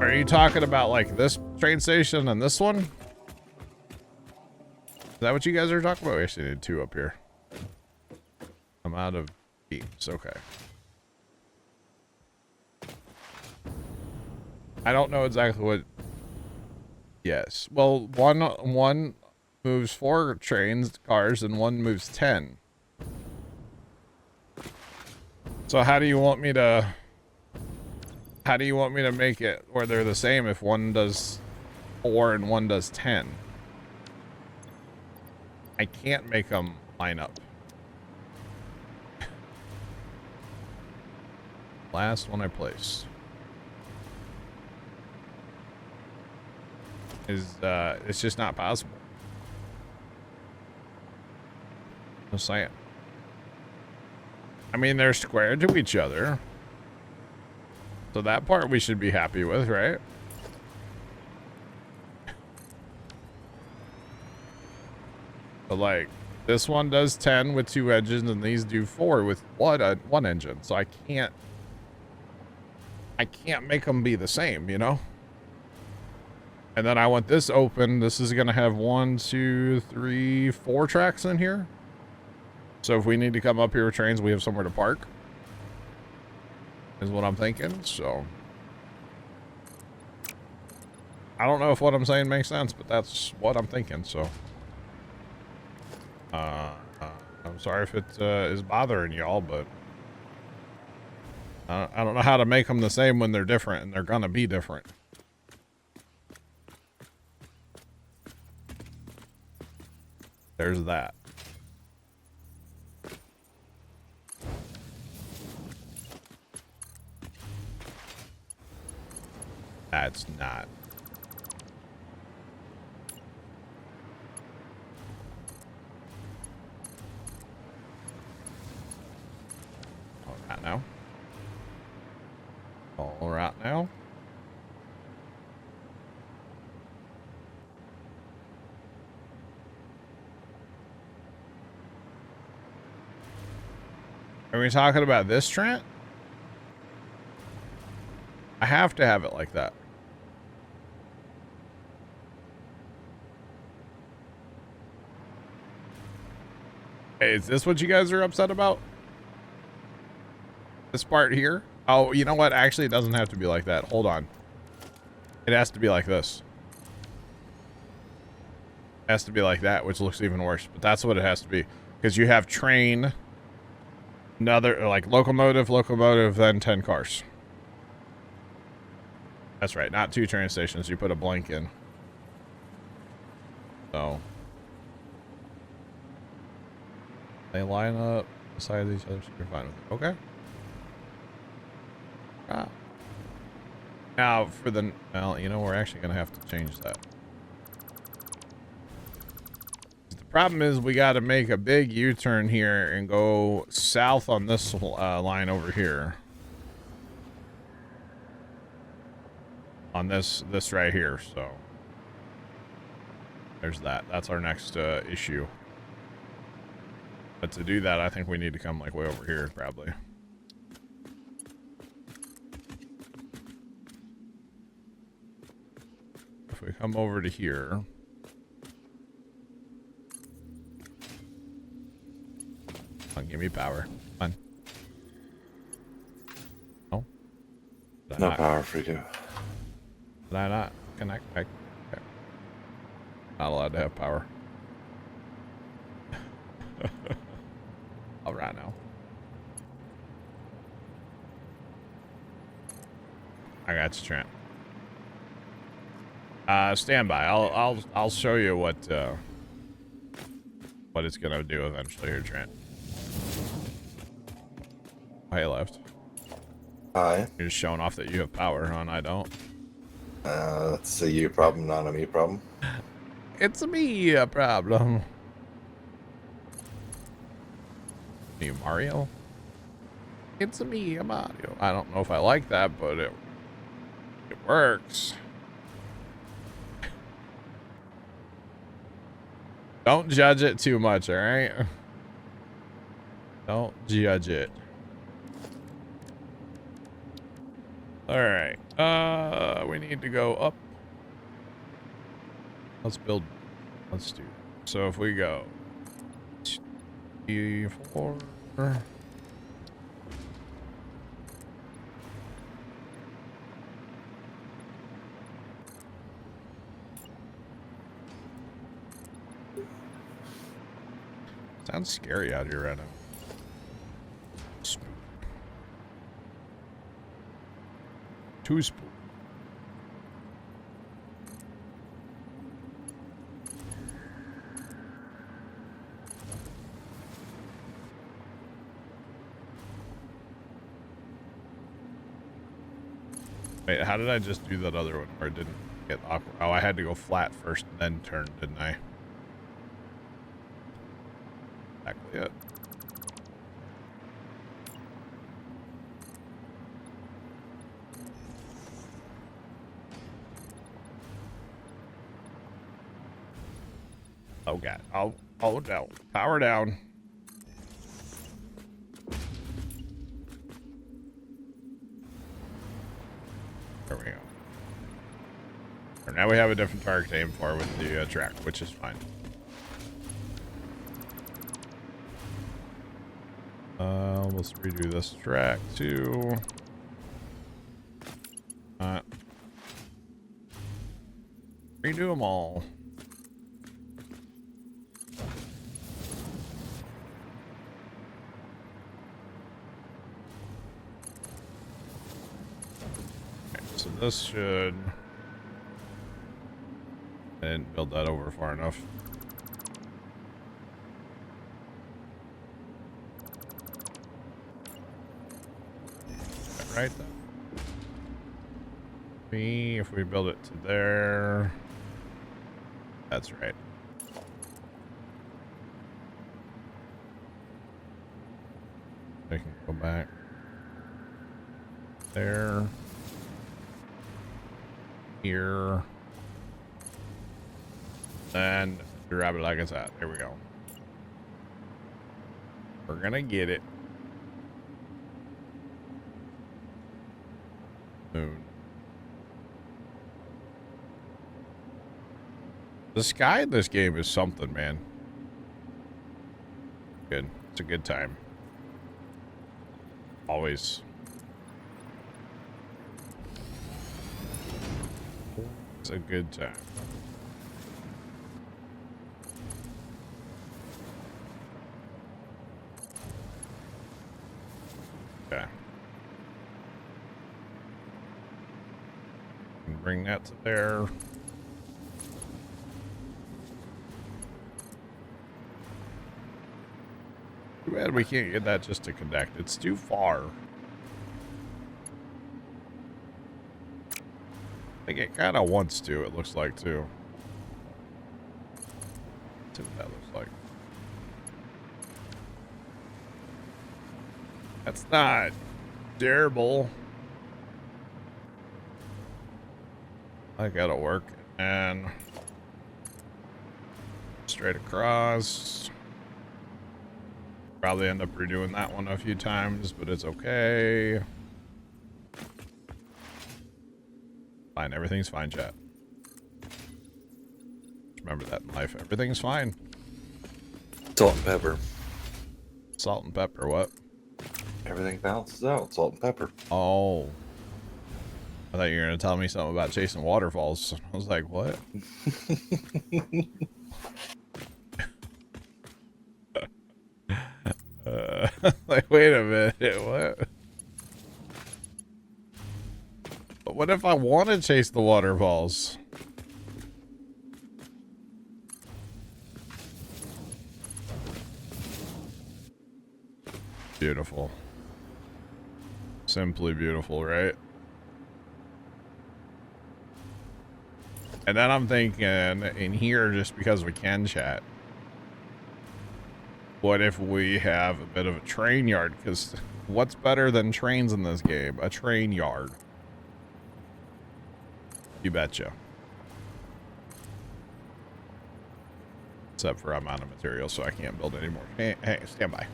Are you talking about like this train station and this one? Is that what you guys are talking about? We actually need 2 up here. I'm out of beams. Okay. I don't know exactly what. Yes. Well, one moves 4 cars and one moves 10. So how do you want me to make it where they're the same if one does 4 and one does 10? I can't make them line up. Last one I placed is it's just not possible. Just saying. I mean, they're square to each other, so that part we should be happy with, right? But like, this one does 10 with 2 engines, and these do 4 with one engine. So I can't make them be the same, you know? And then I want this open. This is gonna have 1, 2, 3, 4 tracks in here. So if we need to come up here with trains, we have somewhere to park. Is what I'm thinking, so. I don't know if what I'm saying makes sense, but that's what I'm thinking, so. I'm sorry if it is bothering y'all, but I don't know how to make them the same when they're different, and they're gonna be different. There's that. That's not. All right now. All right now. Are we talking about this Trent? I have to have it like that. Hey, is this what you guys are upset about? This part here? Oh, you know what? Actually, it doesn't have to be like that. Hold on. It has to be like this. It has to be like that, which looks even worse. But that's what it has to be. Because you have train, another, like locomotive, then 10 cars. That's right. Not 2 train stations. You put a blank in. So. They line up beside each other, so you're fine with it. Okay. Ah. Now for the, well, you know, we're actually going to have to change that. The problem is we got to make a big U-turn here and go south on this line over here. On this right here, so. There's that. That's our next issue. But to do that, I think we need to come like way over here, probably. If we come over to here. Come on, give me power. Come on. Oh. No power for you. Did I not connect? Okay. Not allowed to have power. All right now. I got you, Trent. Stand by. I'll show you what it's gonna do eventually here, Trent. Hey, left. Hi. You're just showing off that you have power, huh? And I don't. That's a you problem, not a me problem. It's a me problem. Me Mario? It's a me Mario. I don't know if I like that, but it works. Don't judge it too much, all right? Don't judge it. All right. We need to go up. Let's build. Let's do. So if we go 2, 4. Sounds scary out here right now. Too spooky. Wait, how did I just do that other one where it didn't get awkward? Oh, I had to go flat first and then turn, didn't I? Exactly it. Oh god. Oh no. Power down. There we go. Now we have a different target to aim for with the track, which is fine. Let's redo this track too. Redo them all. Okay, so this should... I didn't build that over far enough. Right then. If we build it to there. That's right. I can go back there. Here. And grab it like it's at. There we go. We're gonna get it. Moon. The sky in this game is something, man. Good. It's a good time. Always. It's a good time. Okay. Bring that to there. Too bad we can't get that just to connect. It's too far. I think it kind of wants to, it looks like, too. Let's see what that looks like. That's not terrible. I gotta work. And straight across. Probably end up redoing that one a few times, but it's okay. Fine, everything's fine, chat. Remember that in life. Everything's fine. Salt and pepper. Salt and pepper, what? Everything balances out. Salt and pepper. Oh. I thought you were going to tell me something about chasing waterfalls. I was like, what? Like, wait a minute, what? But what if I want to chase the waterfalls? Beautiful. Simply beautiful, right? And then I'm thinking in here, just because we can chat, what if we have a bit of a train yard? Because what's better than trains in this game? A train yard. You betcha. Except for I'm out of material, so I can't build anymore. Hey, stand by.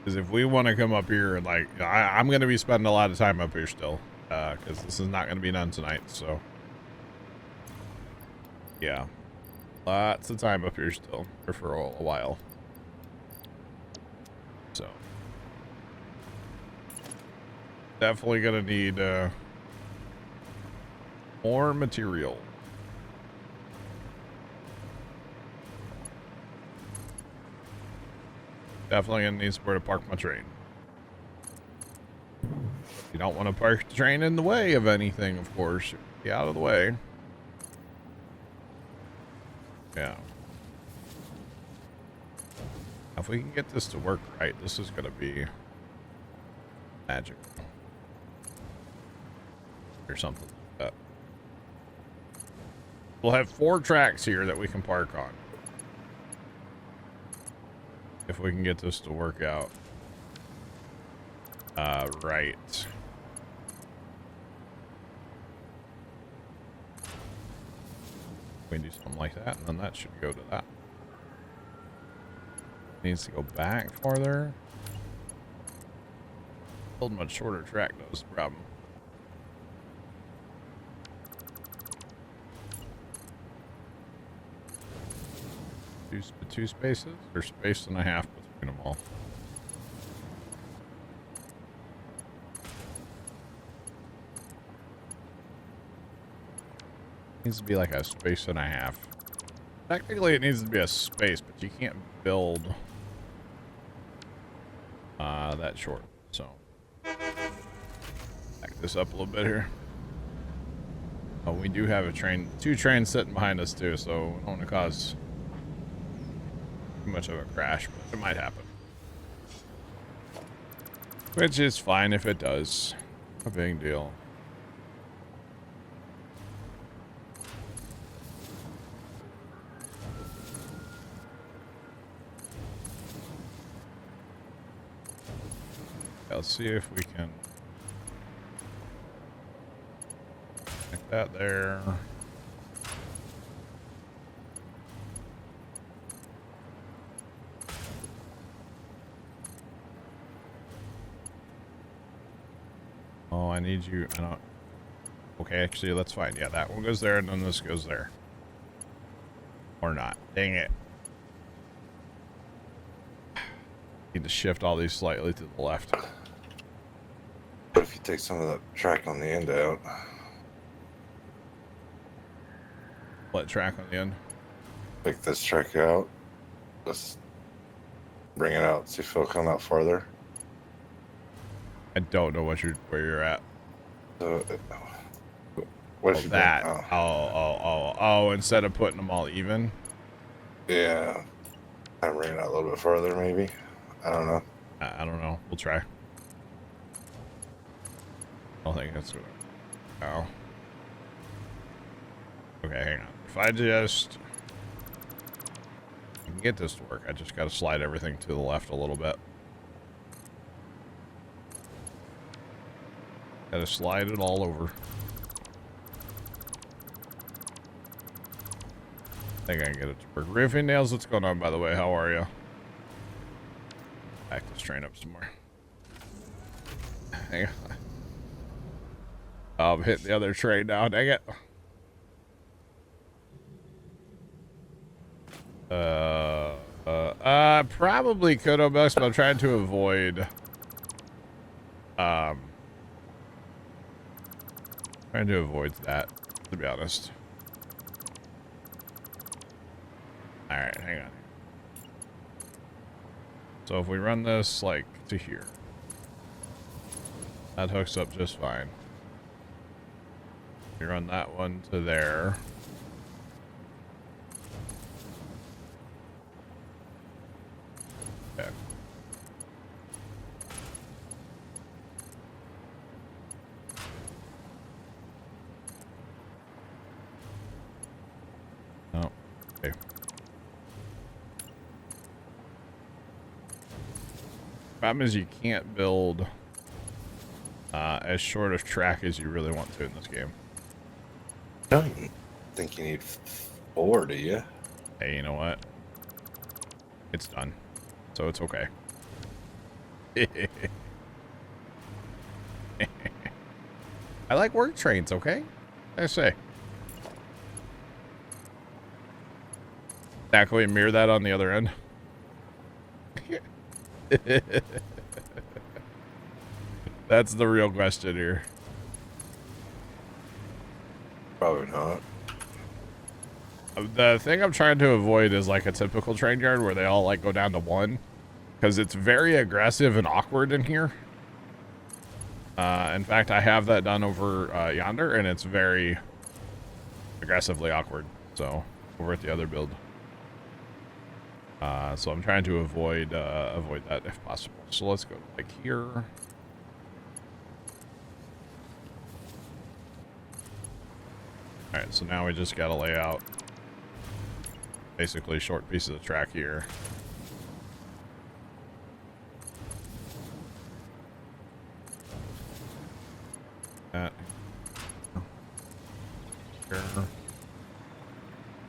Because if we want to come up here, like, I'm going to be spending a lot of time up here still. Because this is not going to be done tonight, so. Yeah. Lots of time up here still. Or for a while. So. Definitely going to need more material. Definitely going to need somewhere to park my train. You don't want to park the train in the way of anything, of course. Get out of the way. Yeah. If we can get this to work right, this is going to be magic. Or something like that. We'll have 4 tracks here that we can park on. If we can get this to work out. Right. We can do something like that, and then that should go to that. Needs to go back farther. Build a much shorter track, though, is the problem. Two spaces, or space and a half between them all. Needs to be like a space and a half. Technically, it needs to be a space, but you can't build that short. So, back this up a little bit here. Oh, we do have a train, 2 trains sitting behind us too, so we don't want to cause too much of a crash, but it might happen. Which is fine if it does. A big deal. Let's see if we can make that there. Oh, I need you. I don't. Okay, actually, that's fine. Yeah, that one goes there, and then this goes there. Or not. Dang it. Need to shift all these slightly to the left. What if you take some of the track on the end out? What track on the end? Take this track out. Just bring it out. See if it'll come out farther. I don't know where you're at. So, what if you That. bring, oh. Oh, instead of putting them all even? Yeah. I bring it out a little bit farther, maybe. I don't know. I don't know. We'll try. I don't think that's good. Oh. Okay, hang on. If I just can get this to work, I just got to slide everything to the left a little bit. Got to slide it all over. I think I can get it to work. Riffy Nails, what's going on, by the way? How are you? Back this train up some more. Hang on. Oh, I'm hitting the other train now. Dang it. Probably could have best, but I'm trying to avoid trying to avoid that, to be honest. Alright, hang on. So if we run this like to here, that hooks up just fine. We run that one to there. Okay. Oh, okay. Problem is you can't build as short of track as you really want to in this game. I don't think you need 4, do you? Hey, you know what? It's done. So it's okay. I like work trains, okay? I say. Now, can we mirror that on the other end? That's the real question here. Probably not. The thing I'm trying to avoid is like a typical train yard where they all like go down to one, because it's very aggressive and awkward in here. In fact, I have that done over yonder, and it's very aggressively awkward. So over at the other build. So I'm trying to avoid that if possible. So let's go like here. All right, so now we just got to lay out basically short pieces of track here. That here.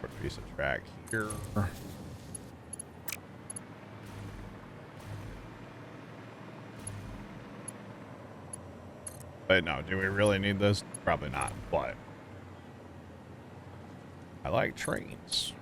Short piece of track here. But no, do we really need this? Probably not, but I like trains.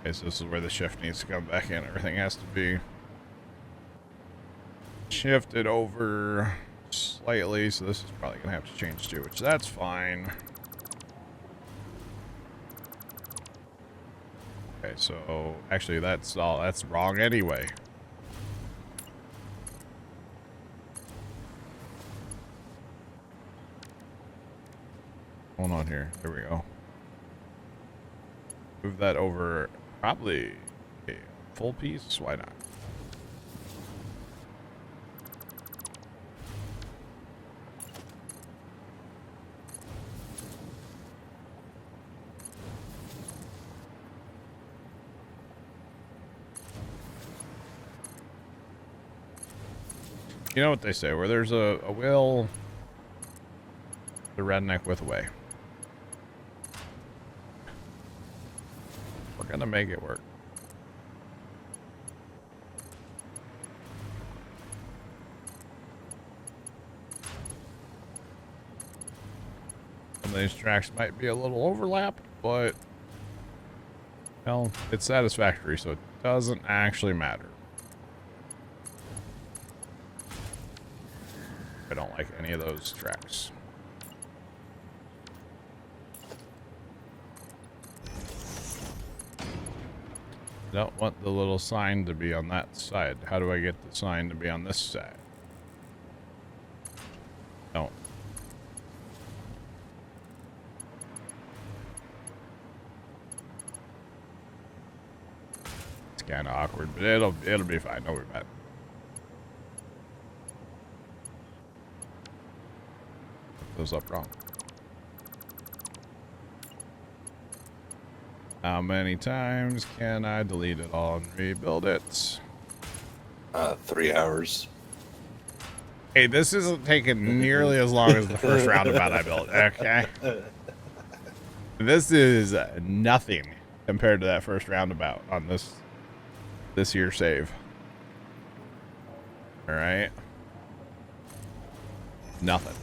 Okay, so this is where the shift needs to come back in. Everything has to be shifted over slightly, so this is probably gonna have to change too, which that's fine. Okay, so actually that's wrong anyway. Hold on here. There we go. Move that over probably a full piece. Why not? You know what they say, where there's a will, the redneck with a way. We're gonna make it work. Some of these tracks might be a little overlapped, but well, it's satisfactory, so it doesn't actually matter. I don't like any of those tracks. Don't want the little sign to be on that side. How do I get the sign to be on this side? No. It's kind of awkward, but it'll be fine. Don't worry about it. Those up wrong. How many times can I delete it all and rebuild it? 3 hours. Hey, this isn't taking nearly as long as the first roundabout I built, okay? This is nothing compared to that first roundabout on this year save. All right. Nothing.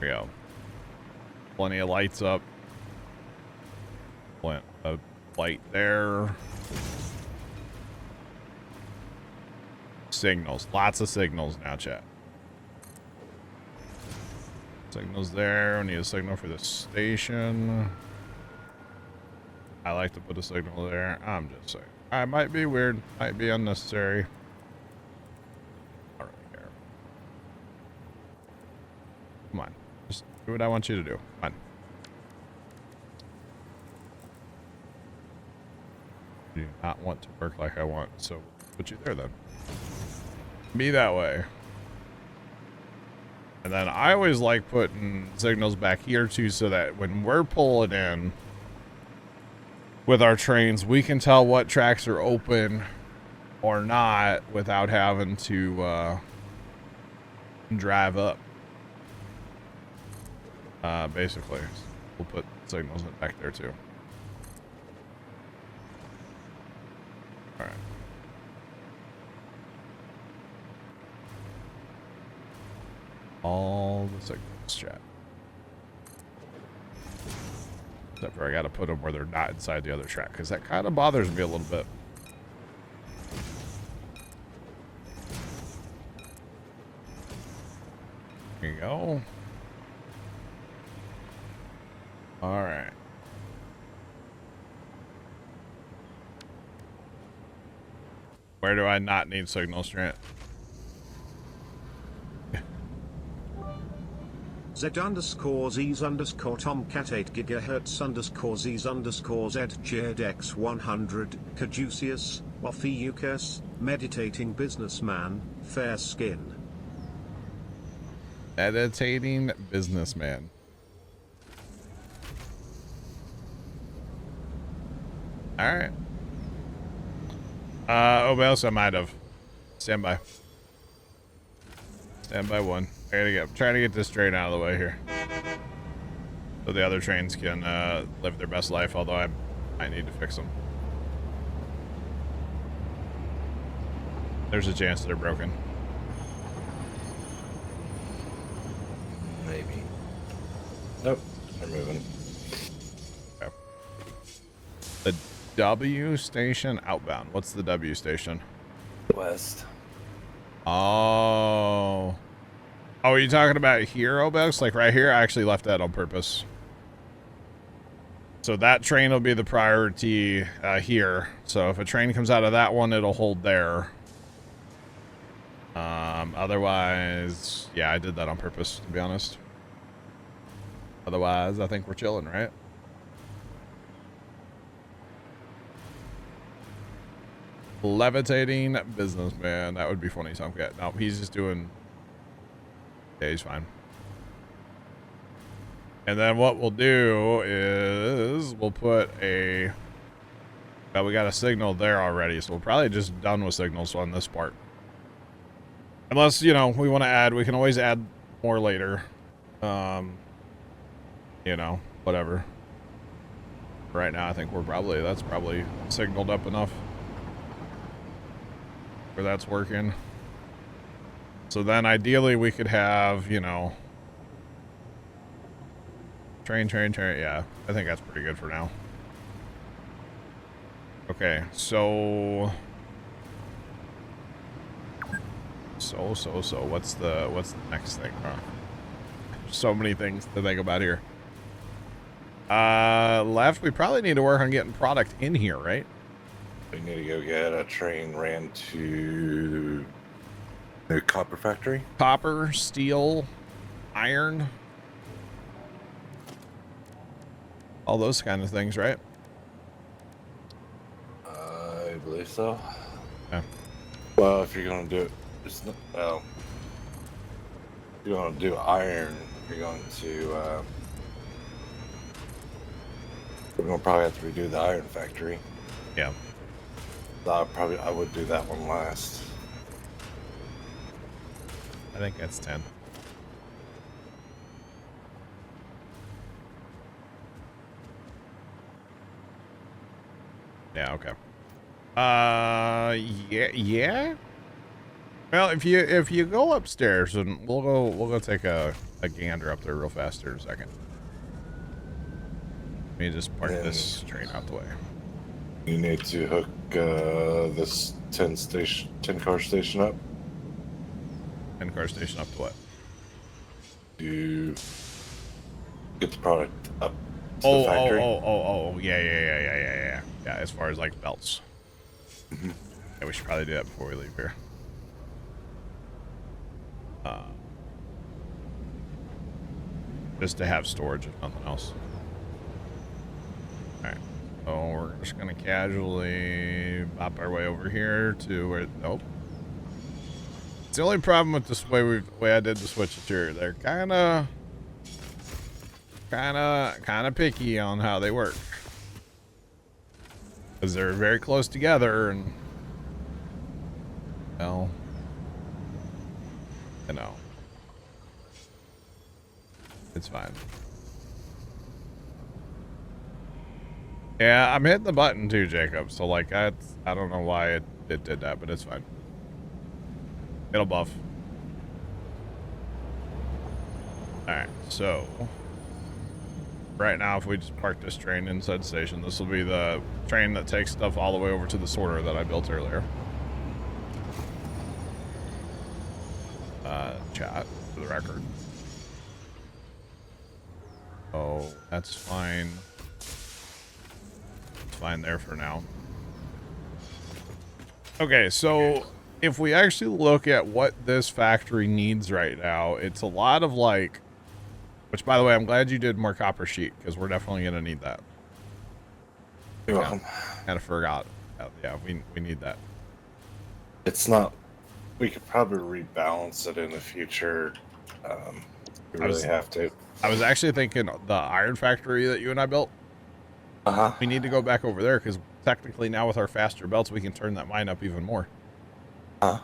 There we go. Plenty of lights up. Plant a light there. Signals. Lots of signals now, chat. Signals there. We need a signal for the station. I like to put a signal there. I'm just saying. I might be weird. Might be unnecessary. I don't really care. Come on. Just do what I want you to do. Come on. You do not want to work like I want, so put you there then. Be that way. And then I always like putting signals back here too, so that when we're pulling in, with our trains, we can tell what tracks are open or not without having to drive up. Basically, we'll put signals back there too. All right. All the signals, chat. Except for I gotta put them where they're not inside the other track, because that kind of bothers me a little bit. There you go. All right. Where do I not need signals, Trent? Z_Z's_Tomcat 8 GHz_Z's_Z_X100 Caduceus, Ophiuchus, Meditating Businessman, Fair Skin. Meditating businessman. All right. Oh, what else I might have. Stand by. Stand by one. I gotta get, I'm trying to get this train out of the way here, so the other trains can live their best life. Although I need to fix them. There's a chance they're broken. Maybe. Nope. They're moving. Okay. The W station outbound. What's the W station? West. Oh. Oh, are you talking about here, Obex? Like right here? I actually left that on purpose. So that train will be the priority here. So if a train comes out of that one, it'll hold there. Otherwise, yeah, I did that on purpose, to be honest. Otherwise, I think we're chilling, right? Levitating businessman. That would be funny, Tomcat. No, he's just doing... Yeah, he's fine. And then what we'll do is we'll put a... Well, we got a signal there already, so we're probably just done with signals on this part. Unless, you know, we want to add, we can always add more later. You know, whatever. Right now, I think we're probably, that's probably signaled up enough. Where that's working. So then ideally we could have, you know, train, yeah, I think that's pretty good for now. Okay, so what's the next thing? So many things to think about here. Left, we probably need to work on getting product in here, right? We need to go get a train ran to the copper factory. Copper, steel, iron. All those kind of things, right? I believe so. Yeah. Well, if you're going to do it, it's not, well, if you're going to do iron, you're going to, we're going to probably have to redo the iron factory. Yeah. So I would do that one last. I think that's 10. Yeah, okay. Yeah. Well, if you go upstairs, and we'll go take a gander up there real fast here in a second. Let me just park this train out the way. You need to hook this 10 car station up. 10 car station up to what? To get the product up to the factory. Yeah. Yeah, as far as like belts. Mm-hmm. Yeah, we should probably do that before we leave here. Just to have storage, if nothing else. Alright. So we're just gonna casually bop our way over here to where, nope. It's the only problem with this way I did the switches here. They're kinda picky on how they work. Because they're very close together, and well, you know, it's fine. Yeah, I'm hitting the button too, Jacob. So like, I don't know why it did that, but it's fine. It'll buff. All right, so right now, if we just park this train inside the station, this will be the train that takes stuff all the way over to the sorter that I built earlier. Chat, for the record. Oh, that's fine. It's fine there for now. Okay, so if we actually look at what this factory needs right now, it's a lot of like, which by the way, I'm glad you did more copper sheet because we're definitely going to need that. You're welcome. Kind of forgot. Yeah, we need that. It's not. We could probably rebalance it in the future. We really have to. I was actually thinking the iron factory that you and I built. Uh-huh. We need to go back over there because technically now with our faster belts, we can turn that mine up even more. And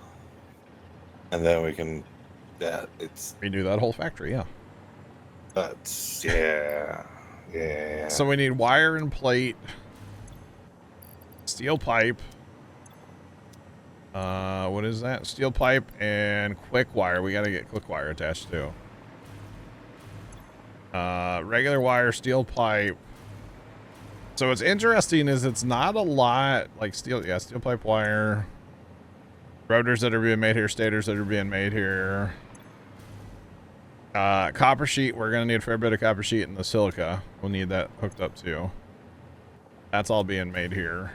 then we can, it's... Redo that whole factory, yeah. That's, yeah. So we need wire and plate, steel pipe. What is that? Steel pipe and quick wire. We got to get quick wire attached too. Regular wire, steel pipe. So what's interesting is it's not a lot like steel pipe wire. Rotors that are being made here, stators that are being made here. Copper sheet, we're going to need a fair bit of copper sheet in the silica. We'll need that hooked up too. That's all being made here.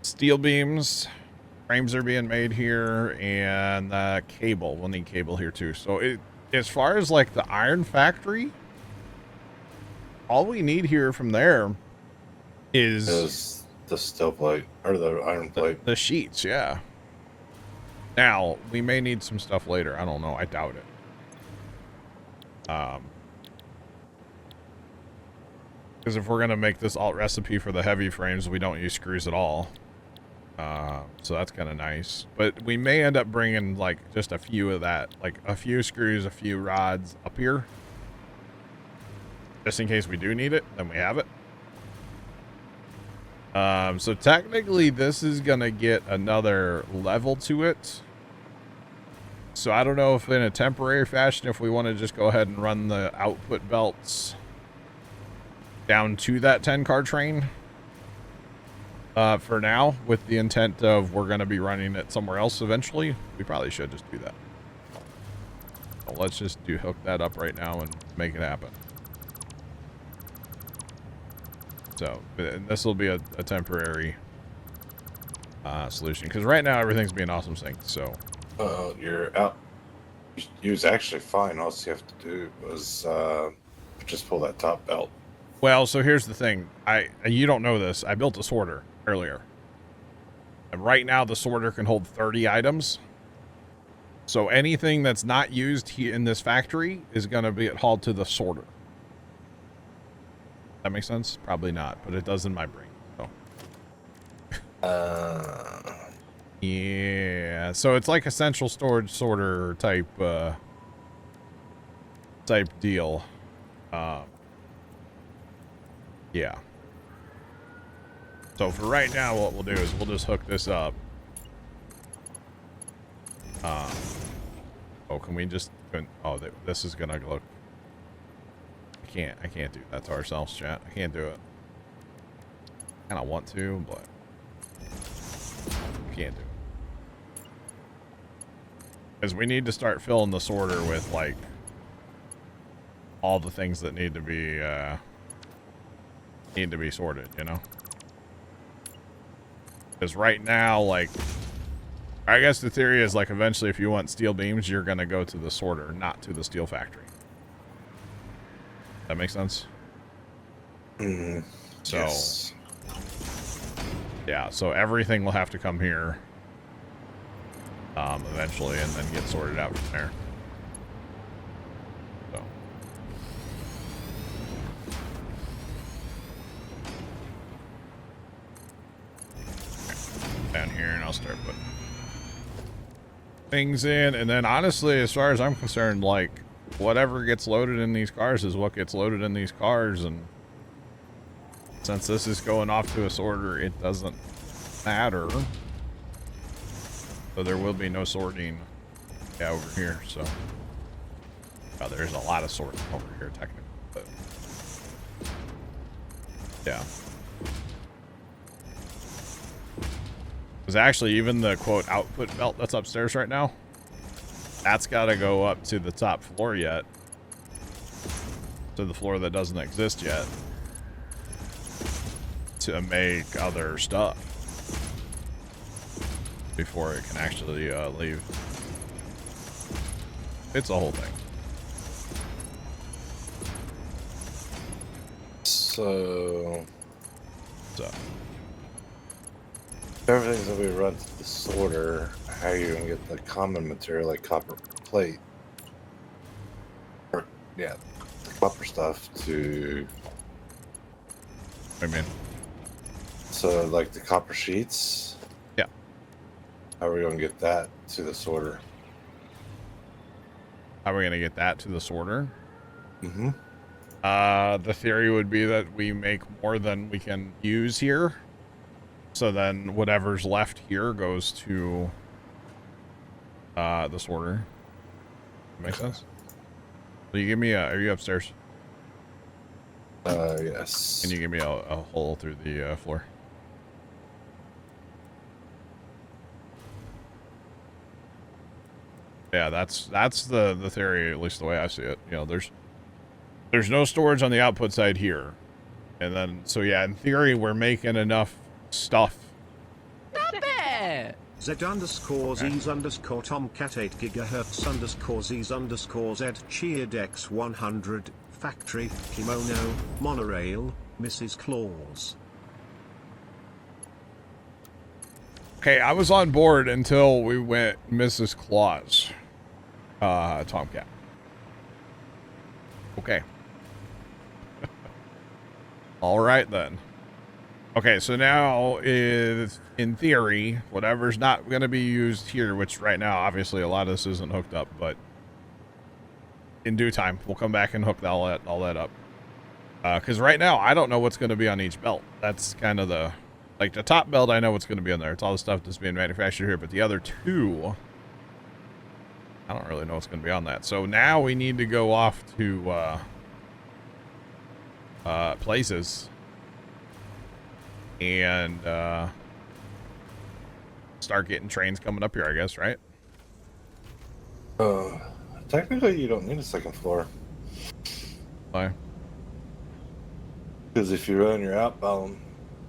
Steel beams, frames are being made here, and cable. We'll need cable here too. So as far as like the iron factory, all we need here from there is the steel plate or the iron plate. The sheets, yeah. Now, we may need some stuff later. I don't know. I doubt it. Because if we're going to make this alt recipe for the heavy frames, we don't use screws at all. So that's kind of nice. But we may end up bringing, like, just a few of that. Like, a few screws, a few rods up here. Just in case we do need it, then we have it. So technically this is gonna get another level to it. So I don't know if in a temporary fashion, if we want to just go ahead and run the output belts down to that 10-car train. For now, with the intent of we're gonna be running it somewhere else eventually. We probably should just do that. So let's just hook that up right now and make it happen. So this will be a temporary solution because right now everything's being awesome synced. So you're out. You was actually fine. All you have to do was just pull that top belt. Well, so here's the thing. You don't know this. I built a sorter earlier, and right now the sorter can hold 30 items. So anything that's not used here in this factory is going to be hauled to the sorter. That makes sense? Probably not, but it does in my brain. So. Yeah. So it's like a central storage sorter type deal. Yeah. So for right now, what we'll do is we'll just hook this up. Oh, can we just? Oh, this is gonna look. I can't do that to ourselves, chat. I can't do it. I kind of want to, but I can't do it. Because we need to start filling the sorter with, like, all the things that need to be sorted, you know? Because right now, like, I guess the theory is, like, eventually if you want steel beams, you're going to go to the sorter, not to the steel factory. That makes sense? So, yes. Yeah, so everything will have to come here eventually and then get sorted out from there. So. I'll start putting things in. And then honestly, as far as I'm concerned, like whatever gets loaded in these cars is what gets loaded in these cars. And since this is going off to a sorter, it doesn't matter. So there will be no sorting over here. So well, there's a lot of sorting over here technically, but yeah. Because actually even the quote output belt that's upstairs right now, that's got to go up to the top floor yet, to the floor that doesn't exist yet, to make other stuff before it can actually leave. It's a whole thing. So everything's gonna be run to the sorter. How are you gonna get the common material like copper plate? Or yeah, the copper stuff to. I mean, so like the copper sheets. Yeah. How are we gonna get that to the sorter? How are we gonna get that to the sorter? Mm-hmm. The theory would be that we make more than we can use here. So then whatever's left here goes to the sorter. Make sense? So you give me are you upstairs? Yes. Can you give me a hole through the floor? Yeah, that's the theory, at least the way I see it. You know, there's no storage on the output side here. And then, so yeah, in theory, we're making enough stuff. Z_Tomcat8GHz_Z's_Tomcat_Z_Cheerdex100 Factory Kimono Monorail Mrs. Claus. Okay, I was on board until we went Mrs. Claus. Tomcat. Okay. All right then. Okay, so now is in theory, whatever's not going to be used here, which right now obviously a lot of this isn't hooked up, but in due time we'll come back and hook all that up. Because right now I don't know what's going to be on each belt. That's kind of the top belt. I know what's going to be on there. It's all the stuff that's being manufactured here, but the other two, I don't really know what's going to be on that. So now we need to go off to places and start getting trains coming up here, I guess, right? Technically you don't need a second floor. Why? Because if you run your outbound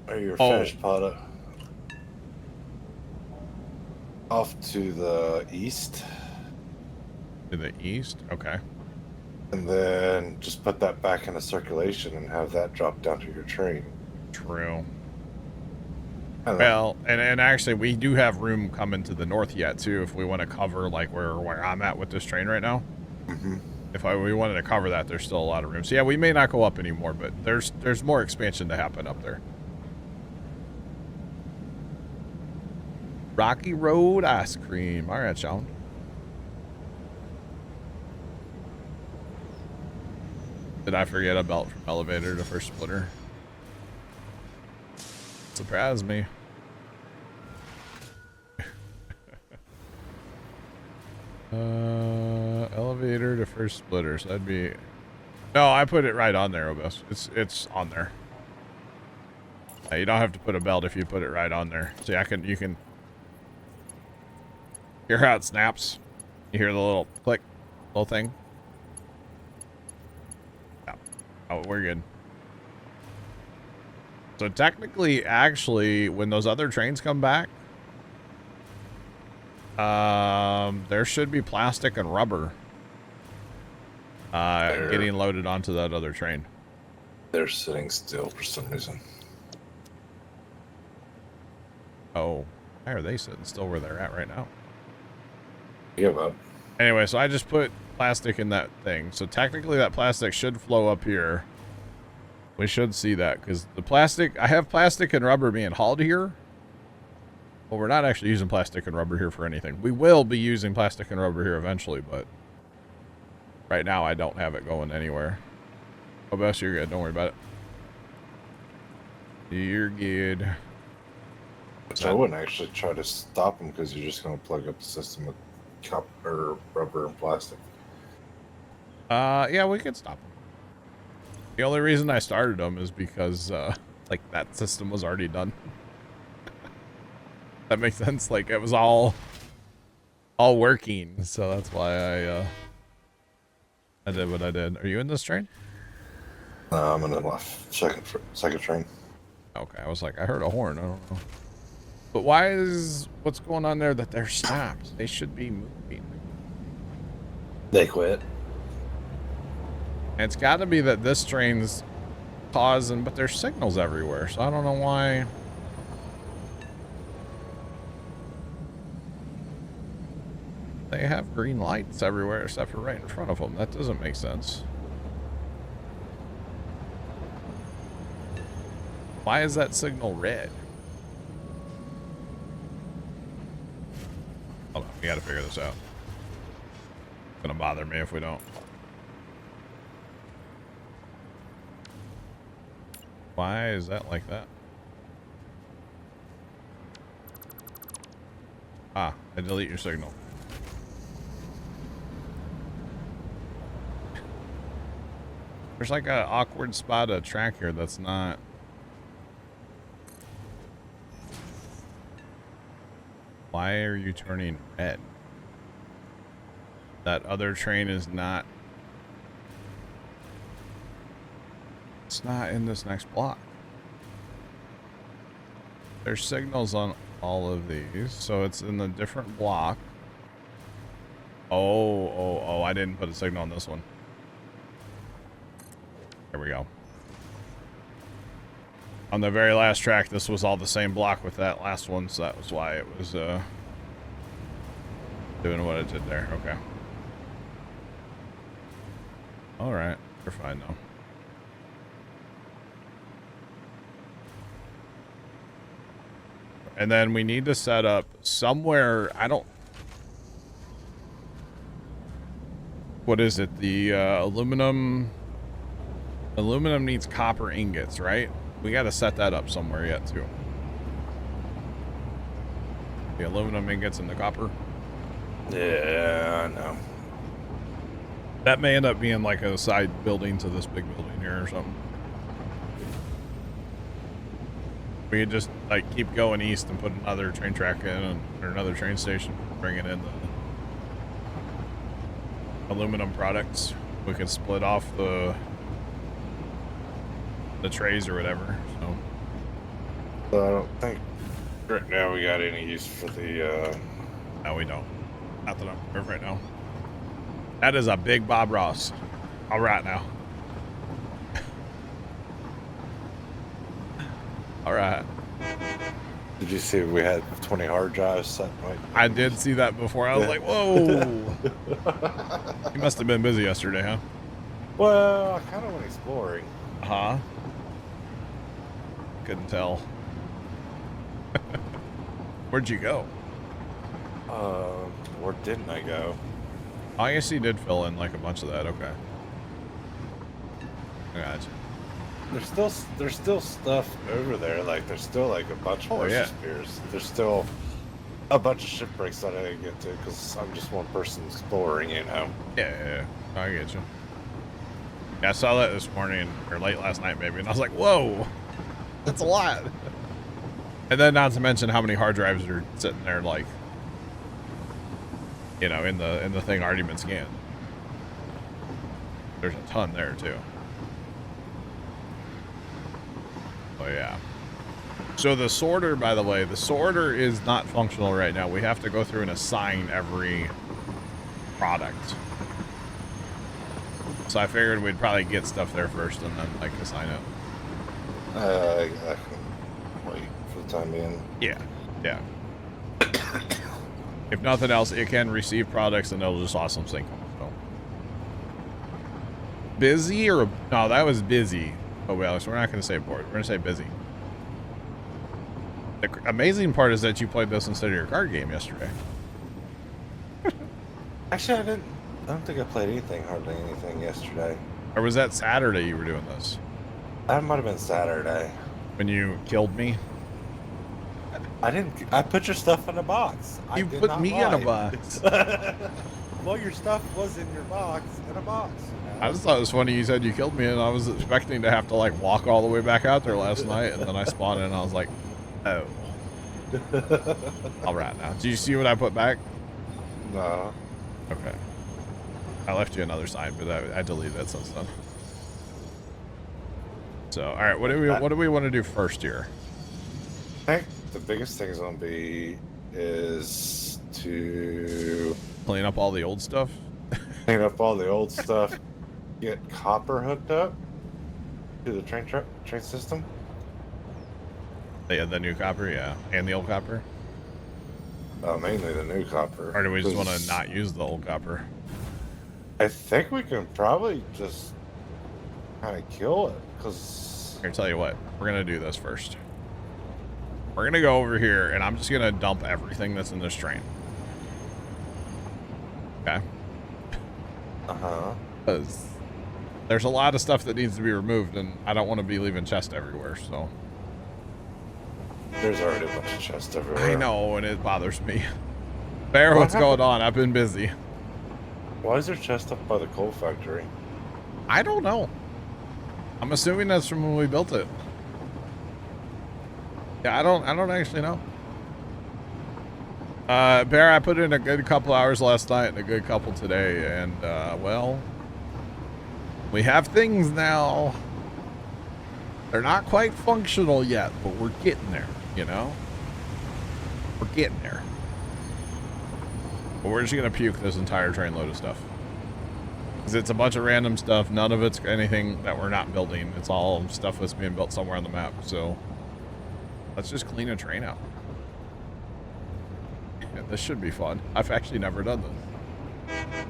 or your finished product off to the east. To the east? Okay. And then just put that back into circulation and have that drop down to your train. True. Well, and actually we do have room coming to the north yet too, if we want to cover like where I'm at with this train right now. Mm-hmm. If we wanted to cover that, there's still a lot of room. So yeah, we may not go up anymore, but there's more expansion to happen up there. Rocky Road ice cream. All right, Sean. Did I forget a belt from elevator to first splitter? Surprised me. Elevator to first splitter. So that'd be. No, I put it right on there, Obus. It's on there. You don't have to put a belt if you put it right on there. See, you can hear how it snaps. You hear the little click, little thing. Yeah. Oh, we're good. So technically, actually, when those other trains come back, there should be plastic and rubber getting loaded onto that other train. They're sitting still for some reason. Oh, why are they sitting still where they're at right now? Give up. Anyway, so I just put plastic in that thing. So technically that plastic should flow up here. We should see that because the plastic, I have plastic and rubber being hauled here. Well, we're not actually using plastic and rubber here for anything. We will be using plastic and rubber here eventually, but right now I don't have it going anywhere. Oh, Bess, you're good. Don't worry about it. You're good. So I wouldn't actually try to stop them because you're just going to plug up the system with copper, rubber, and plastic. Yeah, we could stop them. The only reason I started them is because, like, that system was already done. That makes sense. Like, it was all working, so that's why I did what I did. Are you in this train? No, I'm in the left second train. Okay, I was like, I heard a horn. I don't know. But why is what's going on there that they're stopped? They should be moving. They quit. And it's got to be that this train's pausing, but there's signals everywhere, so I don't know why. They have green lights everywhere except for right in front of them. That doesn't make sense. Why is that signal red? Hold on, we gotta figure this out. It's gonna bother me if we don't. Why is that like that? Ah, I delete your signal. There's like an awkward spot of track here that's not... Why are you turning red? That other train is not... It's not in this next block. There's signals on all of these, so it's in a different block. Oh, I didn't put a signal on this one. There we go. On the very last track, this was all the same block with that last one, so that was why it was doing what it did there. Okay. Alright, we're fine though. And then we need to set up somewhere, I don't... What is it? The aluminum needs copper ingots, right? We got to set that up somewhere yet, too. The aluminum ingots and the copper. Yeah, I know. That may end up being like a side building to this big building here or something. We could just like keep going east and put another train track in or another train station, bringing in the aluminum products. We could split off the trays or whatever. So I don't think right now we got any use for the. No, we don't. Not that I'm aware of right now. That is a big Bob Ross. All right now. All right. Did you see we had 20 hard drives set? Right? I did see that before. I was like, whoa. You must have been busy yesterday, huh? Well, I kind of went exploring. Huh? Couldn't tell. Where'd you go? Where didn't I go? Oh, I guess you did fill in like a bunch of that. Okay. I gotcha. There's still stuff over there. Like there's still like a bunch of spears. There's still a bunch of shipwrecks that I didn't get to because I'm just one person exploring. You know. Yeah. I get you. Yeah, I saw that this morning or late last night maybe, and I was like, whoa, that's a lot. And then not to mention how many hard drives are sitting there, like, you know, in the thing already been scanned. There's a ton there too. Oh yeah. So the sorter, by the way, the sorter is not functional right now. We have to go through and assign every product. So I figured we'd probably get stuff there first and then like assign it. I can wait for the time being. Yeah. If nothing else, it can receive products and it'll just awesome sync them. So. Busy or no? That was busy. Oh well, so we're not going to say bored. We're going to say busy. The amazing part is that you played this instead of your card game yesterday. Actually, I don't think I played hardly anything yesterday. Or was that Saturday you were doing this? That might have been Saturday. When you killed me? I put your stuff in a box. You put me in a box. Well, your stuff was in your box, in a box. You know? I just thought it was funny you said you killed me, and I was expecting to have to, like, walk all the way back out there last night, and then I spawned in, and I was like, oh. All right, now. Do you see what I put back? No. Okay. I left you another sign, but I deleted it since then. So, all right, what do we want to do first here? I think the biggest thing is going to be is to clean up all the old stuff. Clean up all the old stuff. Get copper hooked up to the train system. Yeah, the new copper, yeah, and the old copper. Mainly the new copper. Or do we just want to not use the old copper? I think we can probably just kind of kill it, because... Here, tell you what, we're going to do this first. We're going to go over here, and I'm just going to dump everything that's in this train. Okay? Uh-huh. Because there's a lot of stuff that needs to be removed, and I don't want to be leaving chests everywhere, so... There's already a bunch of chests everywhere. I know, and it bothers me. Bear, what's going on? I've been busy. Why is there chest up by the coal factory? I don't know. I'm assuming that's from when we built it. Yeah, I don't actually know. Bear, I put in a good couple hours last night and a good couple today, and well, we have things now. They're not quite functional yet, but we're getting there, you know? We're getting there. But we're just gonna puke this entire train load of stuff. Because it's a bunch of random stuff. None of it's anything that we're not building. It's all stuff that's being built somewhere on the map. So let's just clean a train out. Yeah, this should be fun. I've actually never done this.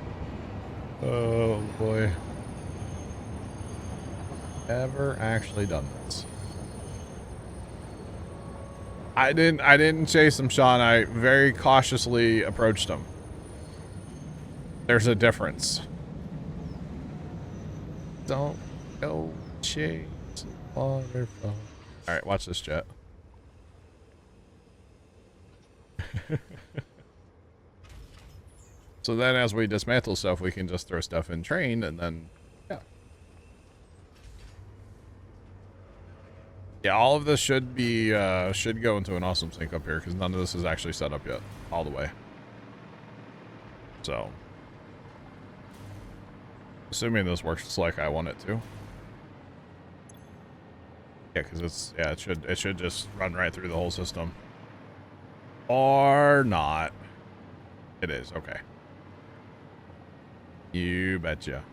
Oh boy. Ever actually done this. I didn't chase him, Sean. I very cautiously approached him. There's a difference. Don't go chase waterfall. Alright, watch this, chat. So then as we dismantle stuff, we can just throw stuff in train, and then, yeah. Yeah, all of this should be, should go into an awesome sync up here, because none of this is actually set up yet, all the way. So, assuming this works like I want it to. Yeah, because it's, yeah, it should just run right through the whole system. Or not. It is, okay. You betcha.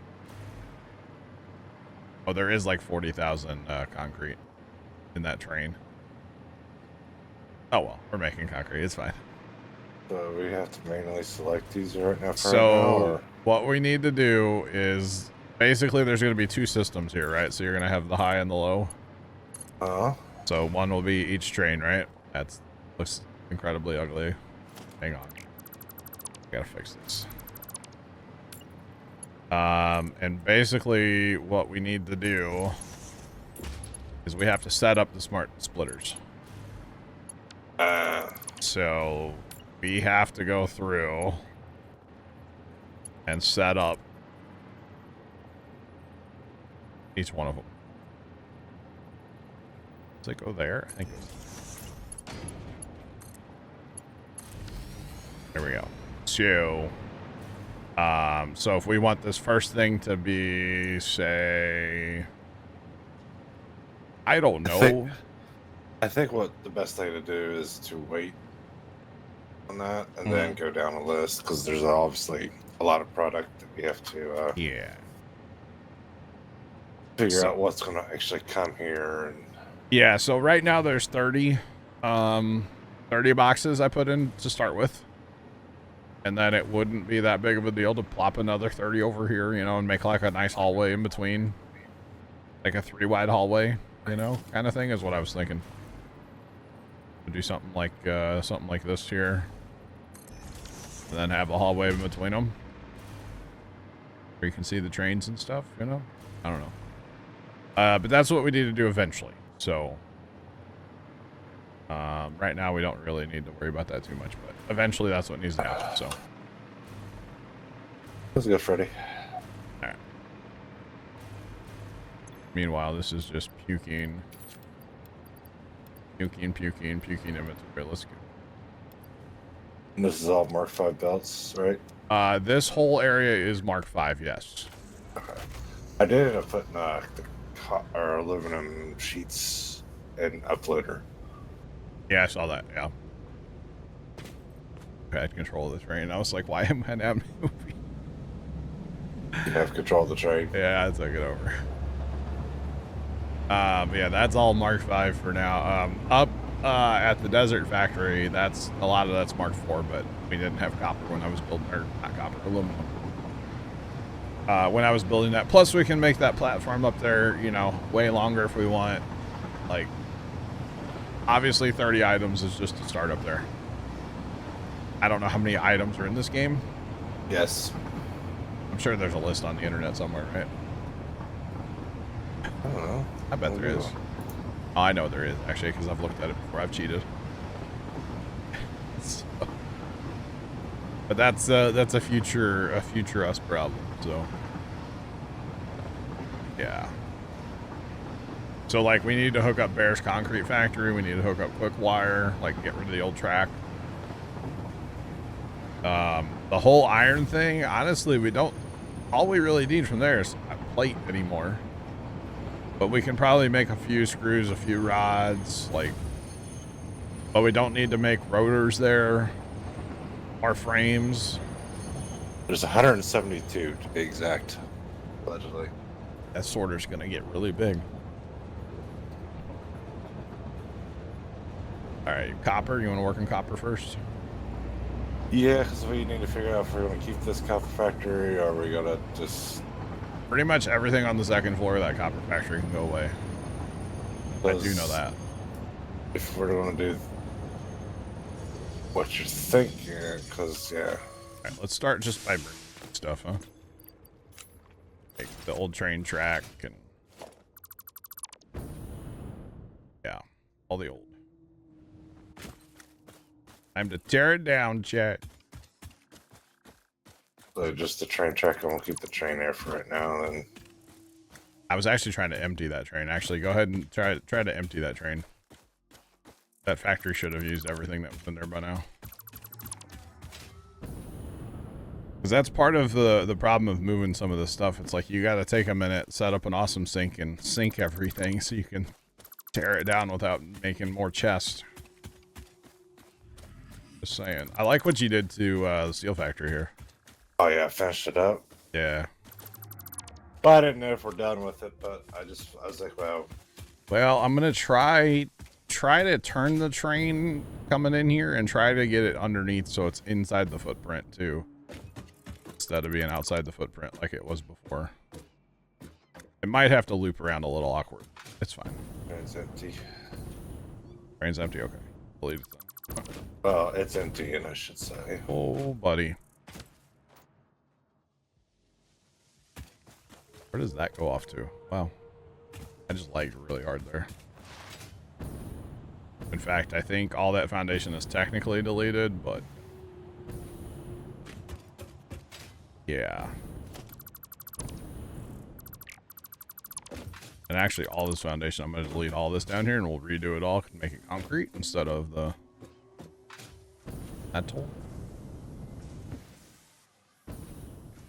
Oh, there is like 40,000 concrete in that train. Oh well, we're making concrete, it's fine. So we have to manually select these right now for so what we need to do is basically there's going to be two systems here, right? So you're going to have the high and the low. So one will be each train, right? That's looks incredibly ugly. Hang on, gotta fix this. And basically what we need to do is we have to set up the smart splitters. So we have to go through and set up each one of them. Does it go there? I think it goes. There we go. So if we want this first thing to be, say, I don't know. I think what the best thing to do is to wait on that and then go down a list, because there's obviously a lot of product that we have to yeah, figure out what's going to actually come here. And yeah, so right now there's 30 boxes I put in to start with. And then it wouldn't be that big of a deal to plop another 30 over here, you know, and make like a nice hallway in between. Like a 3-wide hallway, you know, kind of thing is what I was thinking. Do something like this here, and then have a hallway in between them, where you can see the trains and stuff. You know, I don't know, but that's what we need to do eventually. So, right now we don't really need to worry about that too much, but eventually that's what needs to happen. So, let's go, Freddy. All right. Meanwhile, this is just puking inventory. Let's go. And this is all Mark 5 belts, right? This whole area is Mark 5, yes. Okay. I did end up putting the aluminum sheets in uploader. Yeah, I saw that, yeah. I had control of the train. I was like, why am I not moving? You have control of the train. Yeah, I took it over. Yeah, that's all Mark 5 for now. Up at the Desert Factory, a lot of that's Mark 4, but we didn't have copper when I was building, or not copper, aluminum. When I was building that. Plus, we can make that platform up there, you know, way longer if we want. Like, obviously 30 items is just to start up there. I don't know how many items are in this game. Yes. I'm sure there's a list on the internet somewhere, right? I don't know. I bet there is. Oh, I know there is, actually, because I've looked at it before. I've cheated. So, but that's a future us problem. So yeah. So like we need to hook up Bear's Concrete Factory. We need to hook up Quick Wire. Like get rid of the old track. The whole iron thing. Honestly, we don't. All we really need from there is a plate anymore. But we can probably make a few screws, a few rods, like, but we don't need to make rotors there or frames. There's 172 to be exact, allegedly. That sorter's gonna get really big. All right, copper. You want to work on copper first? Yeah, because we need to figure out if we're going to keep this copper factory or are we going to just... Pretty much everything on the second floor of that copper factory can go away. I do know that. If we're going to do what you're thinking, because, yeah. All right, let's start just by bringing stuff, huh? Like the old train track and... yeah, all the old. Time to tear it down, chat. So just the train track, and we'll keep the train there for right now. And I was actually trying to empty that train. Actually, go ahead and try to empty that train. That factory should have used everything that was in there by now. Because that's part of the problem of moving some of this stuff. It's like you got to take a minute, set up an awesome sink, and sink everything so you can tear it down without making more chests. Just saying. I like what you did to the steel factory here. oh yeah, I finished it up. Yeah. But I didn't know if we're done with it, but I was like, well. Well, I'm gonna try to turn the train coming in here and try to get it underneath so it's inside the footprint too, instead of being outside the footprint like it was before. It might have to loop around a little awkward. It's fine. Train's empty. Train's empty. Okay. Believe it. Well, it's empty, and I should say. Oh, buddy. Where does that go off to? Wow. I just lagged really hard there. In fact, I think all that foundation is technically deleted, but... yeah. And actually, all this foundation, I'm going to delete all this down here, and we'll redo it all and make it concrete instead of the... metal.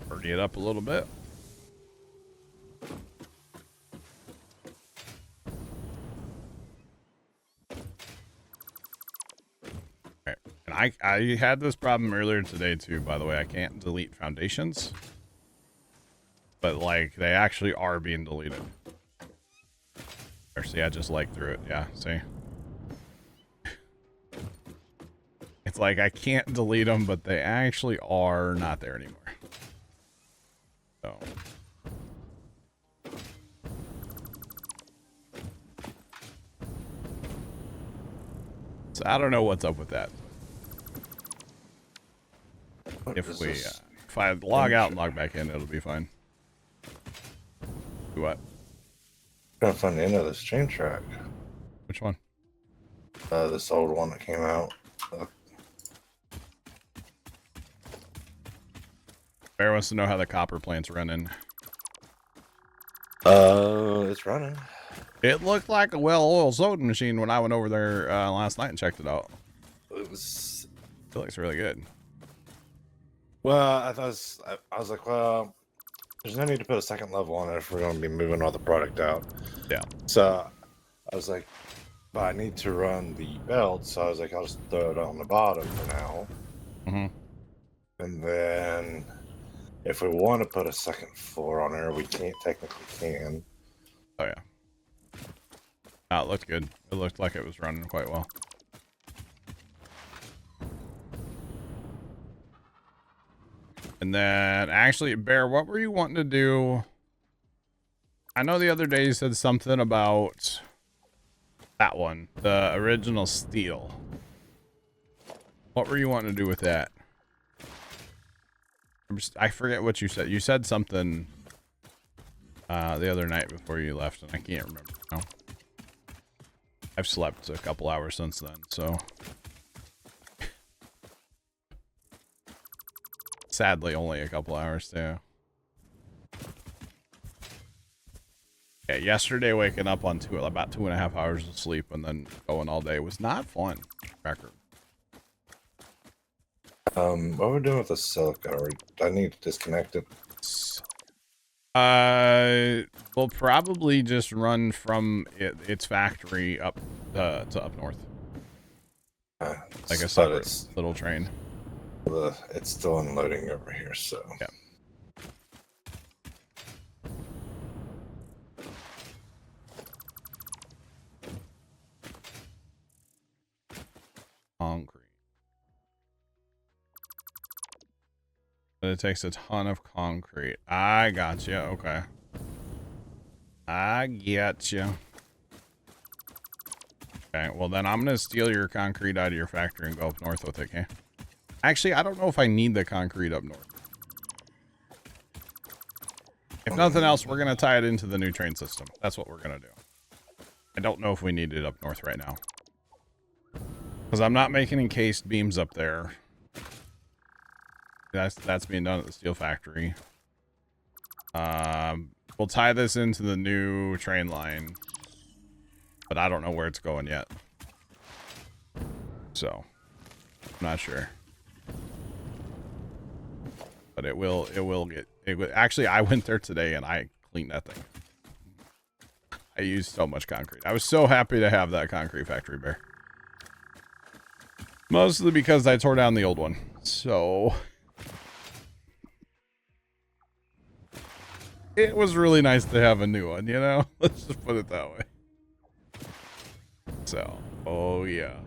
Dirty it up a little bit. Alright, and I had this problem earlier today too, by the way. I can't delete foundations. But like, they actually are being deleted. Or see, I just like through it. Yeah, see? It's like I can't delete them, but they actually are not there anymore. So. So I don't know what's up with that. What If is we, this? if I log out and log back in, it'll be fine. Do what? Trying to find the end of this train track. Which one? This old one that came out. Bear wants to know how the copper plant's running. It's running. It looked like a well-oiled sewing machine when I went over there last night and checked it out. It was. It looks really good. Well, I was like, well, there's no need to put a second level on it if we're going to be moving all the product out. Yeah. So I was like, but I need to run the belt, so I was like, I'll just throw it on the bottom for now. Mm-hmm. And then if we want to put a second floor on there, we technically can. Oh, yeah. It looked good. It looked like it was running quite well. And then, actually, Bear, what were you wanting to do? I know the other day you said something about that one, the original steel. What were you wanting to do with that? I forget what you said. You said something the other night before you left, and I can't remember now. I've slept a couple hours since then, so... Sadly, only a couple hours, too. Yeah, yesterday waking up on about 2.5 hours of sleep and then going all day was not fun. Record. What are we doing with the silica? I need to disconnect it. We'll probably just run from its factory up to up north. Like a separate little train. It's still unloading over here, so. Yeah. Concrete. But it takes a ton of concrete. I got you. Okay. I get you. Okay, well then I'm going to steal your concrete out of your factory and go up north with it, okay? Actually, I don't know if I need the concrete up north. If nothing else, we're going to tie it into the new train system. That's what we're going to do. I don't know if we need it up north right now. Because I'm not making encased beams up there. That's being done at the steel factory. We'll tie this into the new train line. But I don't know where it's going yet. So, I'm not sure. But it will actually, I went there today and I cleaned that thing. I used so much concrete. I was so happy to have that concrete factory, Bear. Mostly because I tore down the old one. So it was really nice to have a new one, you know? Let's just put it that way. So, oh yeah.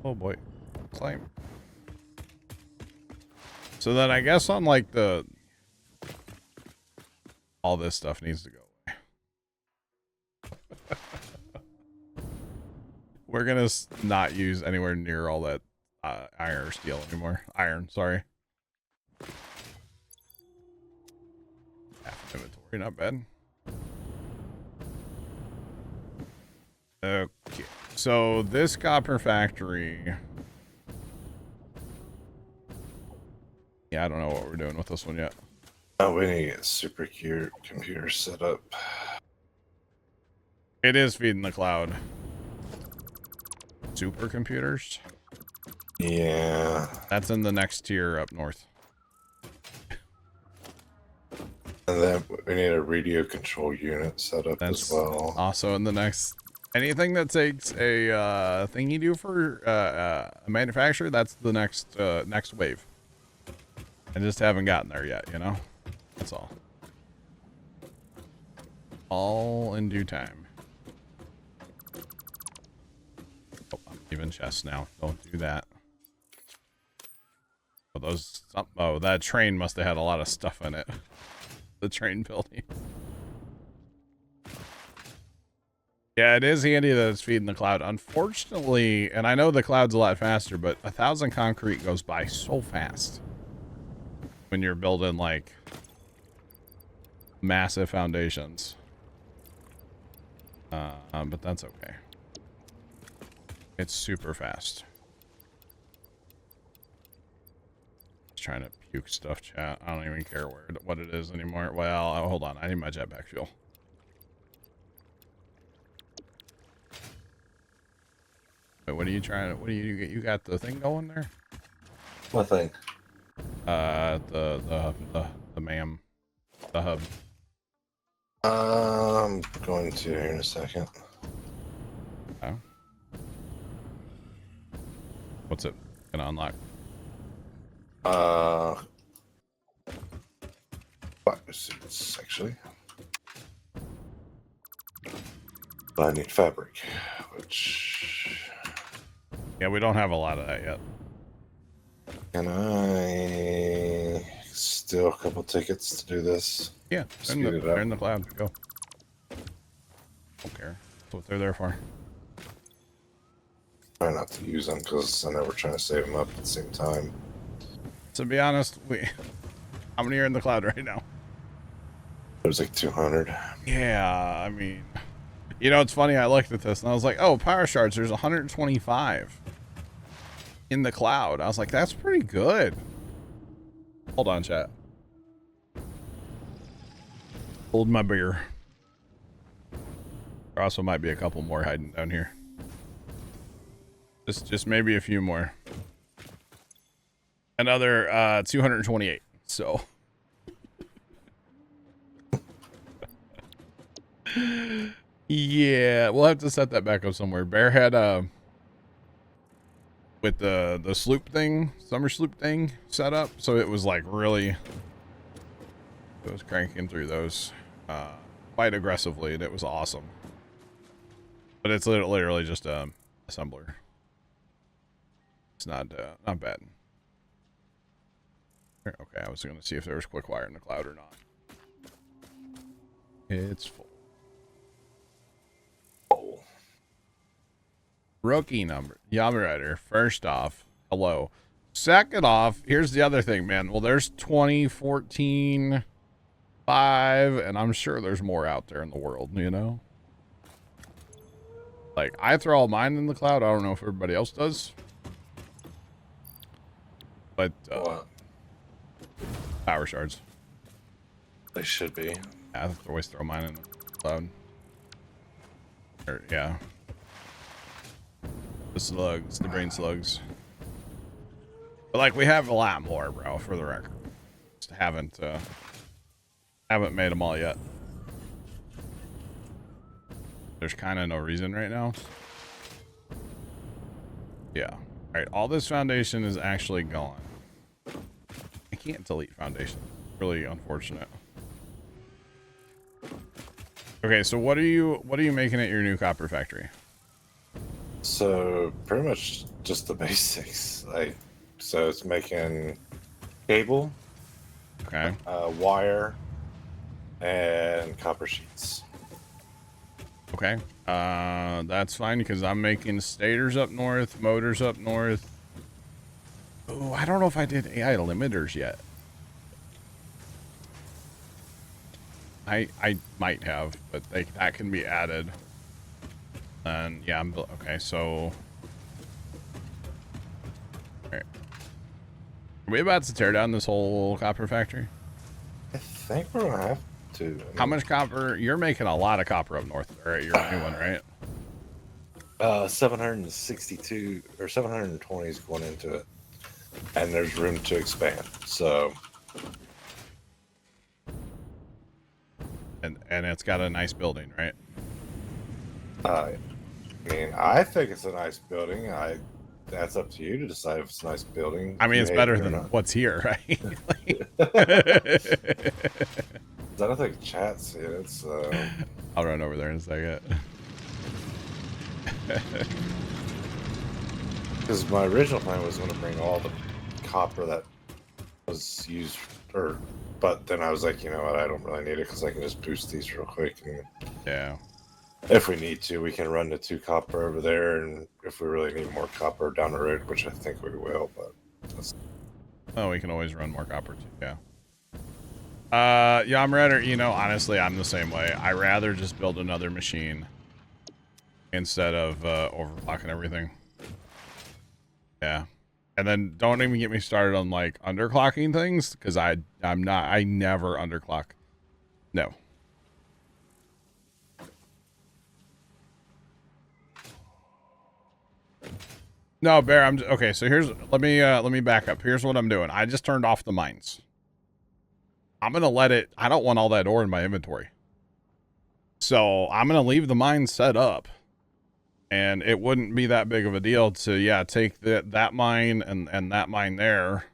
Oh boy. Climb. So then I guess on like all this stuff needs to go away. We're gonna not use anywhere near all that iron or steel anymore. Iron, sorry. Half inventory, not bad. Okay, so this copper factory. Yeah, I don't know what we're doing with this one yet. Oh, we need to get super cute computer set up. It is feeding the cloud. Supercomputers? Yeah. That's in the next tier up north. And then we need a radio control unit set up as well. Also in the next... Anything that takes a thing you do for a manufacturer, that's the next wave. I just haven't gotten there yet, you know? That's all. All in due time. Oh, I'm leaving chests now. Don't do that. Oh, that train must have had a lot of stuff in it. The train building. Yeah, it is handy that it's feeding the cloud. Unfortunately, and I know the cloud's a lot faster, but 1,000 concrete goes by so fast when you're building like massive foundations. But that's okay. It's super fast. Just trying to puke stuff, chat. I don't even care what it is anymore. Well, hold on. I need my jetpack fuel. Wait, what are you trying to? What do you got the thing going there? What thing? The ma'am, the hub. I'm going to here in a second. Oh. What's it gonna unlock? Fire suits, actually. But I need fabric, which... Yeah, we don't have a lot of that yet. Can I steal a couple tickets to do this? Yeah, they're in the cloud. Go. Don't care. That's what they're there for. Try not to use them because I know we're trying to save them up at the same time. To be honest, how many are in the cloud right now? There's like 200. Yeah, I mean, you know, it's funny. I looked at this and I was like, oh, power shards. There's 125 in the cloud. I was like, that's pretty good. Hold on, chat. Hold my beer. There also might be a couple more hiding down here. Just maybe a few more. Another 228. So. Yeah, we'll have to set that back up somewhere. Bear had with the sloop thing, summer sloop thing set up, so it was like really, it was cranking through those quite aggressively, and it was awesome. But it's literally just a assembler. It's not bad. Okay, I was gonna see if there was quick wire in the cloud or not. It's full. Rookie number. Yamarider. First off, hello. Second off, here's the other thing, man. Well, there's 2014 5, and I'm sure there's more out there in the world, you know? Like, I throw all mine in the cloud. I don't know if everybody else does. But, power shards. They should be. I always throw mine in the cloud. Or, yeah. The slugs, the brain slugs. But like, we have a lot more, bro, for the record. Just haven't made them all yet. There's kind of no reason right now. Yeah. All right, all this foundation is actually gone. I can't delete foundation. Really unfortunate. Okay, so what are you making at your new copper factory? So pretty much just the basics. Like, so it's making cable, Okay. wire, and copper sheets. Okay. That's fine because I'm making stators up north, motors up north. Oh, I don't know if I did AI limiters yet. I might have, but that can be added. And yeah, okay, so all right. Are we about to tear down this whole copper factory? I think we're gonna have to. I mean, How much copper? You're making a lot of copper up north, or your new one, right? 762 or 720 is going into it, and there's room to expand. So, And it's got a nice building, right? I mean, I think it's a nice building. That's up to you to decide if it's a nice building. I mean, it's better than what's here, right? I don't think chat's it. It's. I'll run over there in a second. Because my original plan was going to bring all the copper that was used, but then I was like, you know what, I don't really need it because I can just boost these real quick. And Yeah. If we need to, we can run the 2 copper over there, and if we really need more copper down the road, which I think we will, but that's... Oh, we can always run more copper too, yeah. Yeah, I'm rather, you know, honestly, I'm the same way. I rather just build another machine instead of overclocking everything. Yeah. And then don't even get me started on like underclocking things, because I never underclock. No. No, Bear, okay, so here's let me back up. Here's what I'm doing. I just turned off the mines. I'm gonna let it, I don't want all that ore in my inventory. So I'm gonna leave the mine set up. And it wouldn't be that big of a deal to, yeah, take that mine and that mine there.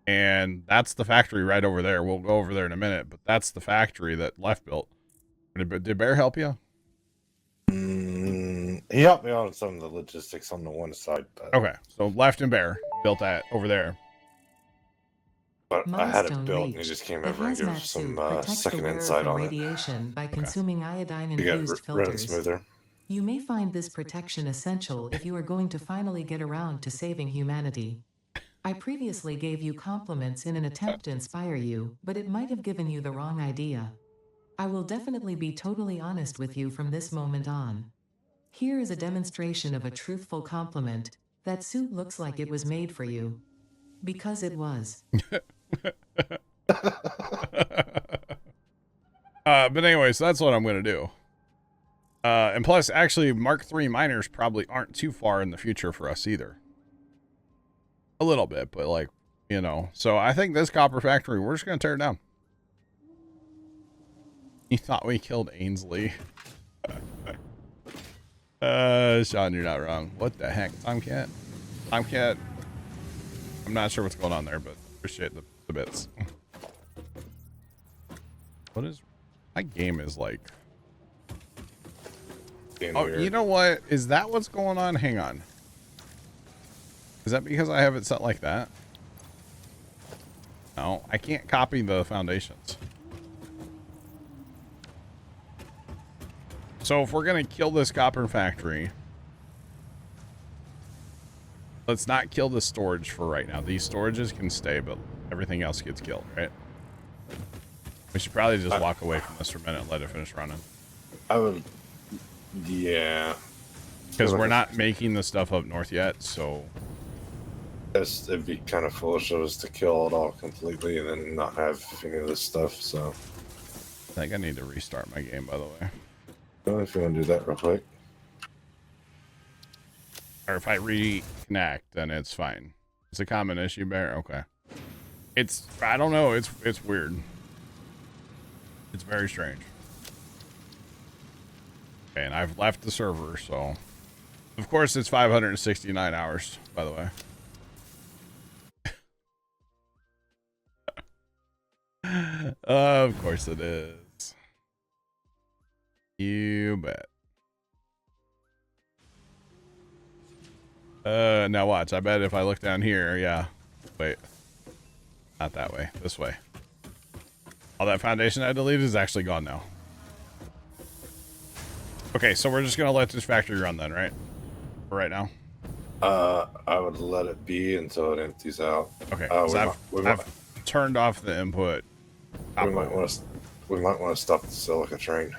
And that's the factory right over there. We'll go over there in a minute, but that's the factory that Left built. Did Bear help you? He helped me on some of the logistics on the one side. But... Okay, so Left and Bear built that over there. But I had it built, and he just came over and gave us some second insight on radiation by consuming iodine-infused filters. Running filters. smoother. You may find this protection essential if you are going to finally get around to saving humanity. I previously gave you compliments in an attempt to inspire you, but it might have given you the wrong idea. I will definitely be totally honest with you from this moment on. Here is a demonstration of a truthful compliment. That suit looks like it was made for you. Because it was. But anyways, that's what I'm going to do. And plus, actually, Mark III miners probably aren't too far in the future for us either. A little bit, but like, you know. So I think this copper factory, we're just going to tear it down. You thought we killed Ainsley. Sean, you're not wrong. What the heck? Tomcat? Tomcat? I'm not sure what's going on there, but appreciate the bits. What is... My game is like... Oh, weird. You know what? Is that what's going on? Hang on. Is that because I have it set like that? No, I can't copy the foundations. So if we're going to kill this copper factory, let's not kill the storage for right now. These storages can stay, but everything else gets killed, right? We should probably just walk away from this for a minute and let it finish running. I would... Yeah. Because we're not making the stuff up north yet, so... It'd be kind of foolish of us to kill it all completely and then not have any of this stuff, so... I think I need to restart my game, by the way. Well, if you want to do that real quick. Or if I reconnect, then it's fine. It's a common issue, Bear? Okay. It's... I don't know. It's weird. It's very strange. Okay, and I've left the server, so... Of course, it's 569 hours, by the way. Of course it is. You bet. Now watch. I bet if I look down here, yeah. Wait. Not that way. This way. All that foundation I deleted is actually gone now. Okay, so we're just gonna let this factory run then, right? For right now. I would let it be until it empties out. Okay. So I've turned off the input. We might want to stop the silica train.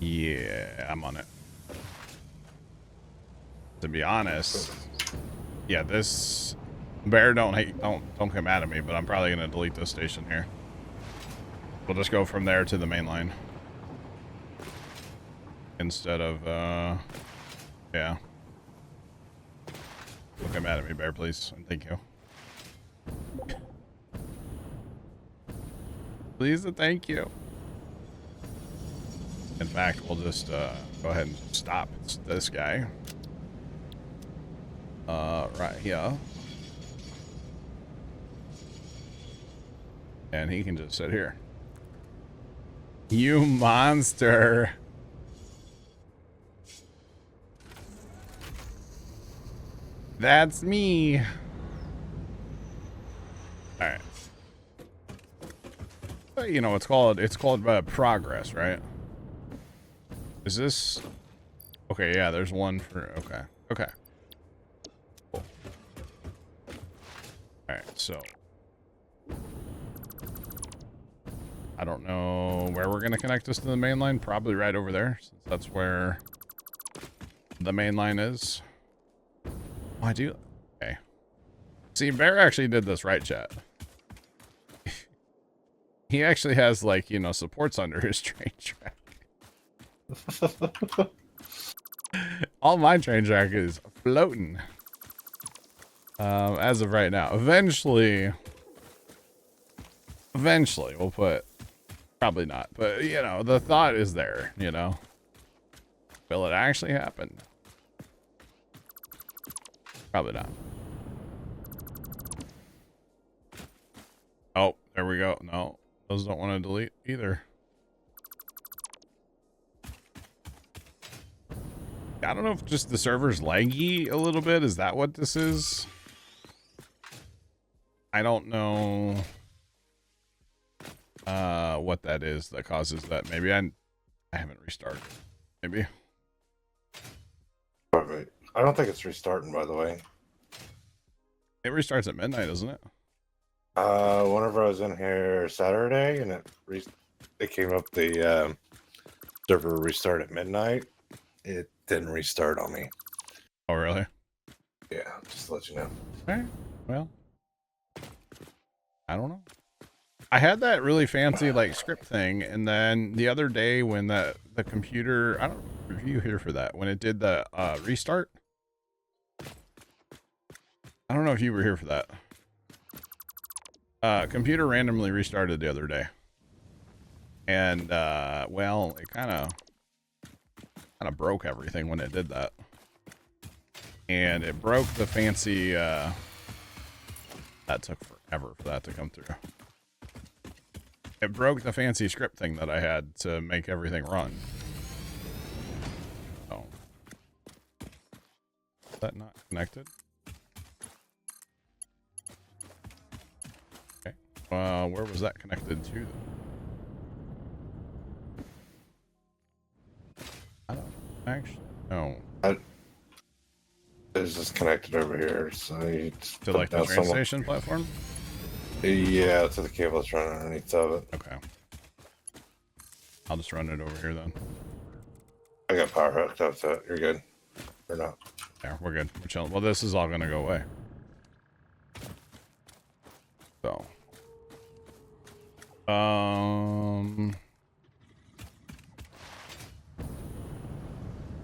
Yeah, I'm on it. To be honest, yeah, this Bear don't come mad at me, but I'm probably gonna delete this station here. We'll just go from there to the main line instead of yeah. Don't come mad at me, Bear, please, and thank you. Please and thank you. In fact, we'll just go ahead and stop this guy. Right here. And he can just sit here. You monster. That's me. Alright. You know, it's called progress, right? Is this... Okay, yeah, there's one for... Okay. Okay. Cool. Alright, so... I don't know where we're going to connect this to the main line. Probably right over there, since that's where the main line is. Oh, I do... Okay. See, Bear actually did this right, chat. He actually has, like, you know, supports under his train track. All my train track is floating. As of right now. Eventually we'll put... Probably not, but, you know, the thought is there, you know. Will it actually happen? Probably not. Oh, there we go. No, those don't want to delete either. I don't know if just the server's laggy a little bit. Is that what this is? I don't know what that is that causes that. Maybe I haven't restarted. Maybe. Perfect. I don't think it's restarting, by the way. It restarts at midnight, doesn't it? Whenever I was in here Saturday and it came up the server restart at midnight, it didn't restart on me. Oh, really? Yeah, just to let you know. Alright, well. I don't know. I had that really fancy like script thing, and then the other day when the computer, I don't know if you here for that, when it did the restart. I don't know if you were here for that. Computer randomly restarted the other day. And well, it kind of broke everything when it did that. And it broke the fancy that took forever for that to come through. It broke the fancy script thing that I had to make everything run. Oh. Is that not connected? Okay. Where was that connected to? I don't actually know. It's just connected over here, so you To like the train station platform? Yeah, to the cable that's running underneath of it. Okay. I'll just run it over here then. I got power hooked up to it. You're good. Or not. Yeah, we're good. We're chilling. Well, this is all gonna go away. So.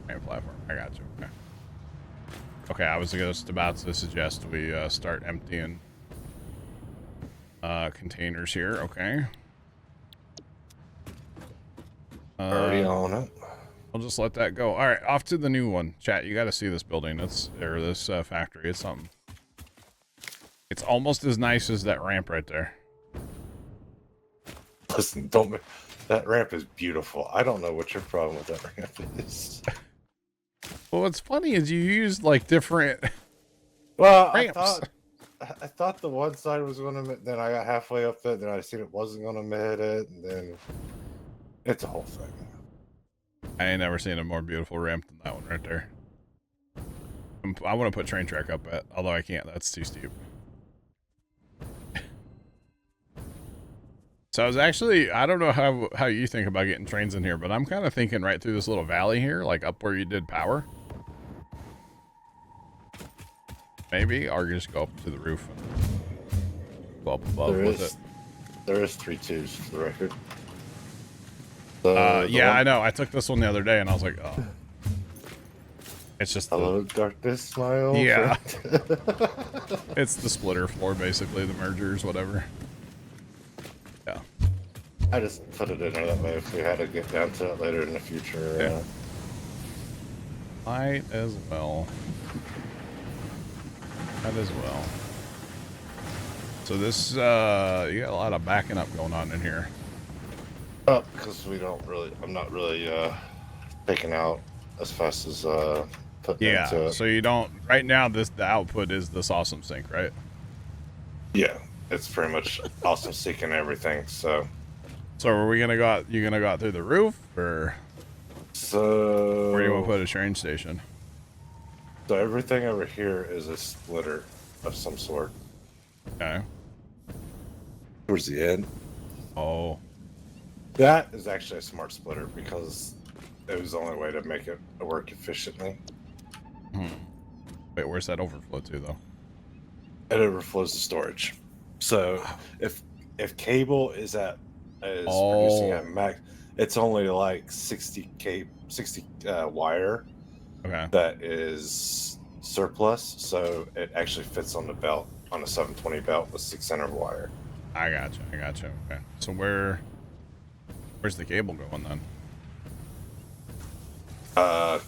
Train platform. I got you. Okay. Okay, I was just about to suggest we start emptying containers here. Okay. Already on it. I'll just let that go. All right, off to the new one. Chat, you got to see this building. It's or this factory. It's something. It's almost as nice as that ramp right there. Listen, that ramp is beautiful. I don't know what your problem with that ramp is. Well, what's funny is you used like different ramps. I thought the one side was going to, then I got halfway up it, then I seen it wasn't going to mid it, and then it's a whole thing. I ain't never seen a more beautiful ramp than that one right there. I want to put train track up at, although I can't. That's too steep. So I was actually, I don't know how you think about getting trains in here, but I'm kind of thinking right through this little valley here, like up where you did power. Maybe, or just go up to the roof and go up above with it. There is 3 twos for the record. Yeah, I know. I took this one the other day and I was like, oh. It's just hello, darkness, my old yeah. friend. It's the splitter floor, basically, the mergers, whatever. Yeah. I just put it in there that way if we had to get down to it later in the future. Yeah. Might as well. Might as well. So this, you got a lot of backing up going on in here. Because I'm not really taking out as fast as putting into it. So you don't, right now the output is this awesome sync, right? Yeah, it's pretty much awesome sync and everything, so. So are we gonna go out, you gonna go out through the roof, or? So Where do you want to put a train station? So everything over here is a splitter of some sort. Okay. Towards the end. Oh. That is actually a smart splitter because it was the only way to make it work efficiently. Wait, where's that overflow to, though? It overflows to storage. So if cable is producing at max, it's only like 60 wire. Okay. That is surplus, so it actually fits on the belt, on a 720 belt with 600 wire. I gotcha. Okay. So where's the cable going then?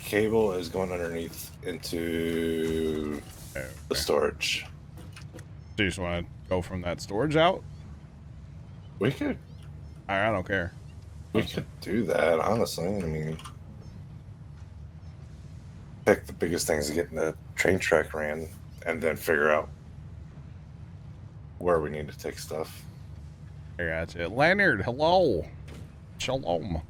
Cable is going underneath into the storage. Do you just want to go from that storage out? We could. I don't care. We could do that, honestly. I mean, pick the biggest things to get in the train track ran, and then figure out where we need to take stuff. I gotcha. Leonard, hello. Shalom.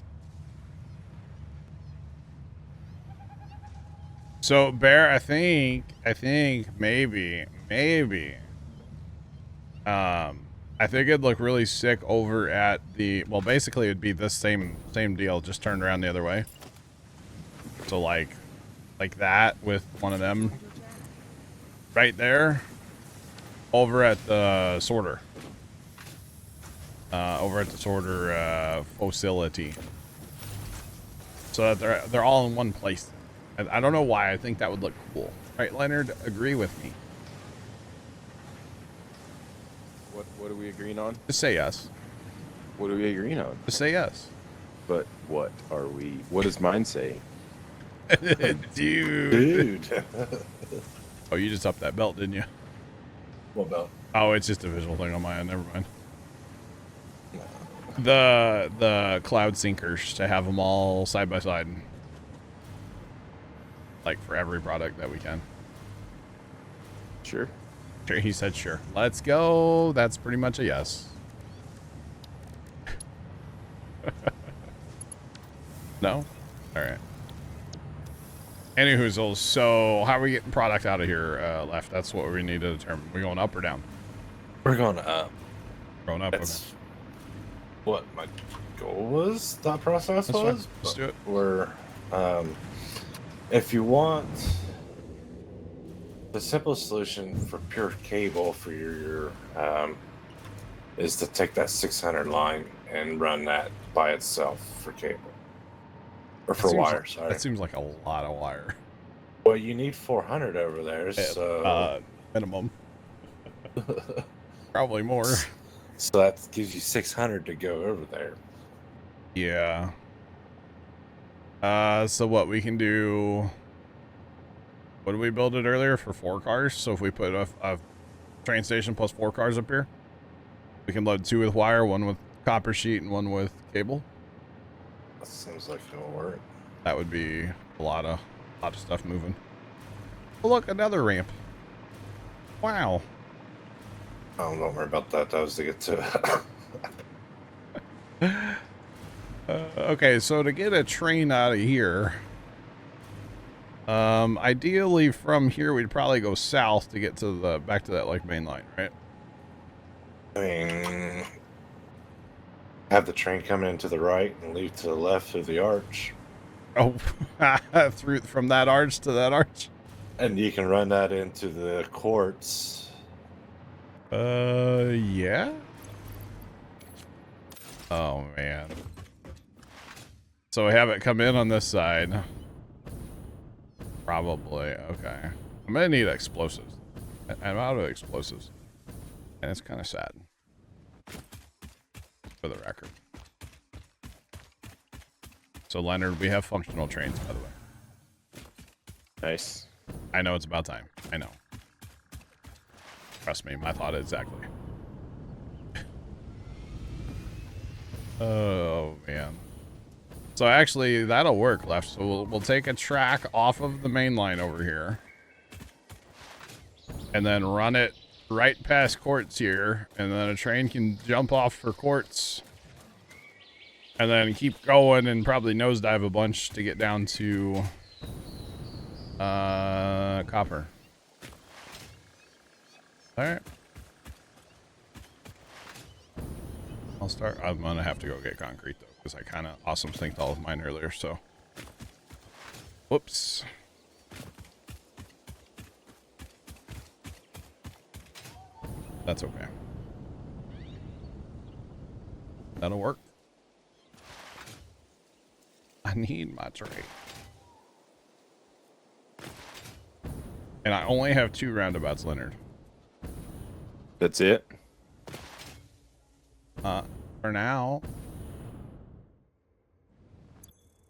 So, Bear, I think maybe, I think it'd look really sick over at the, well, basically it'd be this same deal, just turned around the other way. So like that with one of them right there over at the sorter. Over at the sorter facility. So that they're all in one place. I don't know why. I think that would look cool. Right, Leonard, agree with me. What are we agreeing on? Just say yes. What are we agreeing on? Just say yes. But what are we? What does mine say? Dude. Oh, you just upped that belt, didn't you? What belt? Oh, it's just a visual thing on my end. Never mind. The cloud sinkers, to have them all side by side. Like for every product that we can. Sure. Sure, he said sure. Let's go. That's pretty much a yes. No? Alright. Anywho, so how are we getting product out of here left? That's what we need to determine. We going up or down? We're going up. Going up. That's okay. what my goal was, thought process That's was. fine. Let's do it. We're, if you want the simplest solution for pure cable for your is to take that 600 line and run that by itself for cable. Or for wire, sorry. That seems like a lot of wire. Well, you need 400 over there, so... minimum. Probably more. So that gives you 600 to go over there. Yeah. So what we can do... What did we build it earlier for 4 cars? So if we put a train station plus 4 cars up here, we can load 2 with wire, 1 with copper sheet, and 1 with cable. That seems like it'll work. That would be a lot of stuff moving. Oh, look, another ramp. Wow. Oh, don't worry about that. That was to get to it. Okay, so to get a train out of here, ideally from here we'd probably go south to get to the back to that like main line, right? I mean, have the train come in to the right and leave to the left through the arch. Oh, from that arch to that arch? And you can run that into the courts. Yeah. Oh, man. So we have it come in on this side. Probably. Okay. I'm gonna need explosives. I'm out of explosives. And it's kind of sad. For the record. So, Leonard, we have functional trains, by the way. Nice. I know it's about time. I know. Trust me, my thought exactly. Oh, man. So, actually, that'll work left. So, we'll take a track off of the main line over here. And then run it right past Quartz here. And then a train can jump off for Quartz. And then keep going and probably nosedive a bunch to get down to copper. All right. I'll start. I'm gonna have to go get concrete though, because I kind of awesome synced all of mine earlier. So, whoops. That's okay. That'll work. I need my tray. And I only have 2 roundabouts, Leonard. That's it? For now.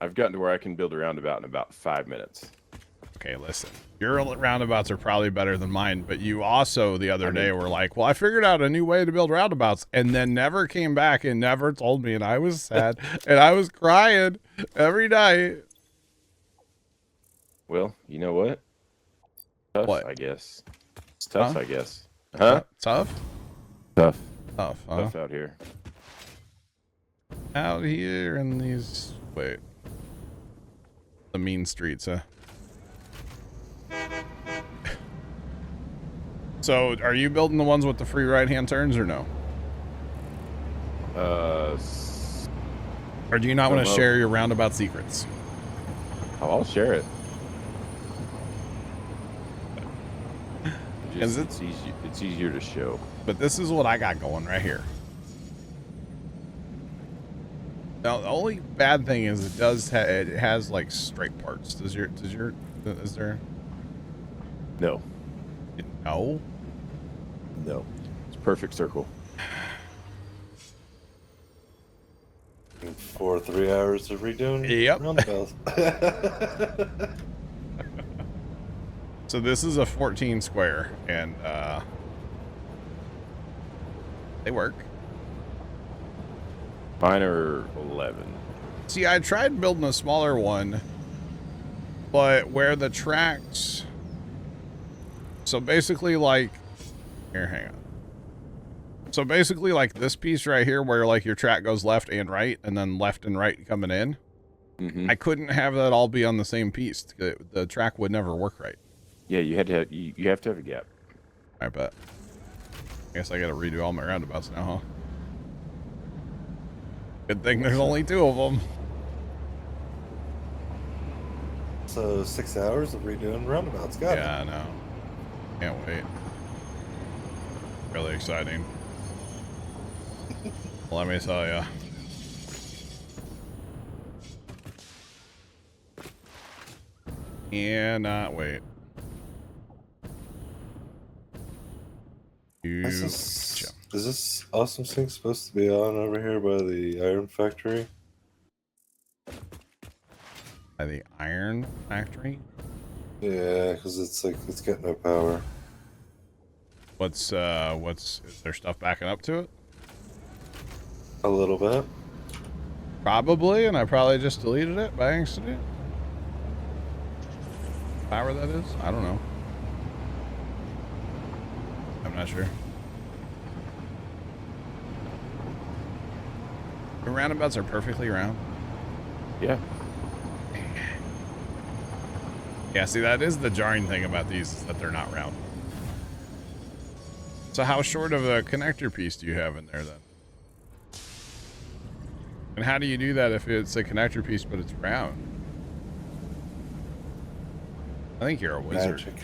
I've gotten to where I can build a roundabout in about 5 minutes. Okay, listen. Your roundabouts are probably better than mine, but you also the other day were like, well, I figured out a new way to build roundabouts, and then never came back and never told me, and I was sad, and I was crying every night. Well, you know what? Tough, What? I guess. It's tough, Huh? I guess. Huh? Tough? Tough. Tough, huh? Tough out here. Out here in these... Wait. The mean streets, huh? So, are you building the ones with the free right-hand turns or no? Or do you not want to share your roundabout secrets? Oh, I'll share it. Is it? It's easier to show. But this is what I got going right here. Now, the only bad thing is it has like straight parts. Is there? No. No. No. It's a perfect circle. For 3 hours of redoing Yep. roundabouts. So this is a 14 square, and they work. Mine are 11. See, I tried building a smaller one, but where the tracks... So basically, like... Here, hang on. So basically, like this piece right here, where like your track goes left and right, and then left and right coming in, I couldn't have that all be on the same piece. The track would never work right. Yeah, you have to have a gap. I bet. I guess I gotta redo all my roundabouts now, huh? Good thing there's only 2 of them. So 6 hours of redoing roundabouts. Got it. Yeah, I know. Can't wait. Really exciting. Let me tell ya. And wait. Is this awesome sync supposed to be on over here by the iron factory? By the iron factory? Yeah, because it's like it's got no power. What's is there stuff backing up to it? A little bit. Probably, and I probably just deleted it by accident. Power that is? I don't know. I'm not sure. The roundabouts are perfectly round. Yeah. Yeah, see, that is the jarring thing about these, is that they're not round. So how short of a connector piece do you have in there, then? And how do you do that if it's a connector piece, but it's round? I think you're a wizard. Magic.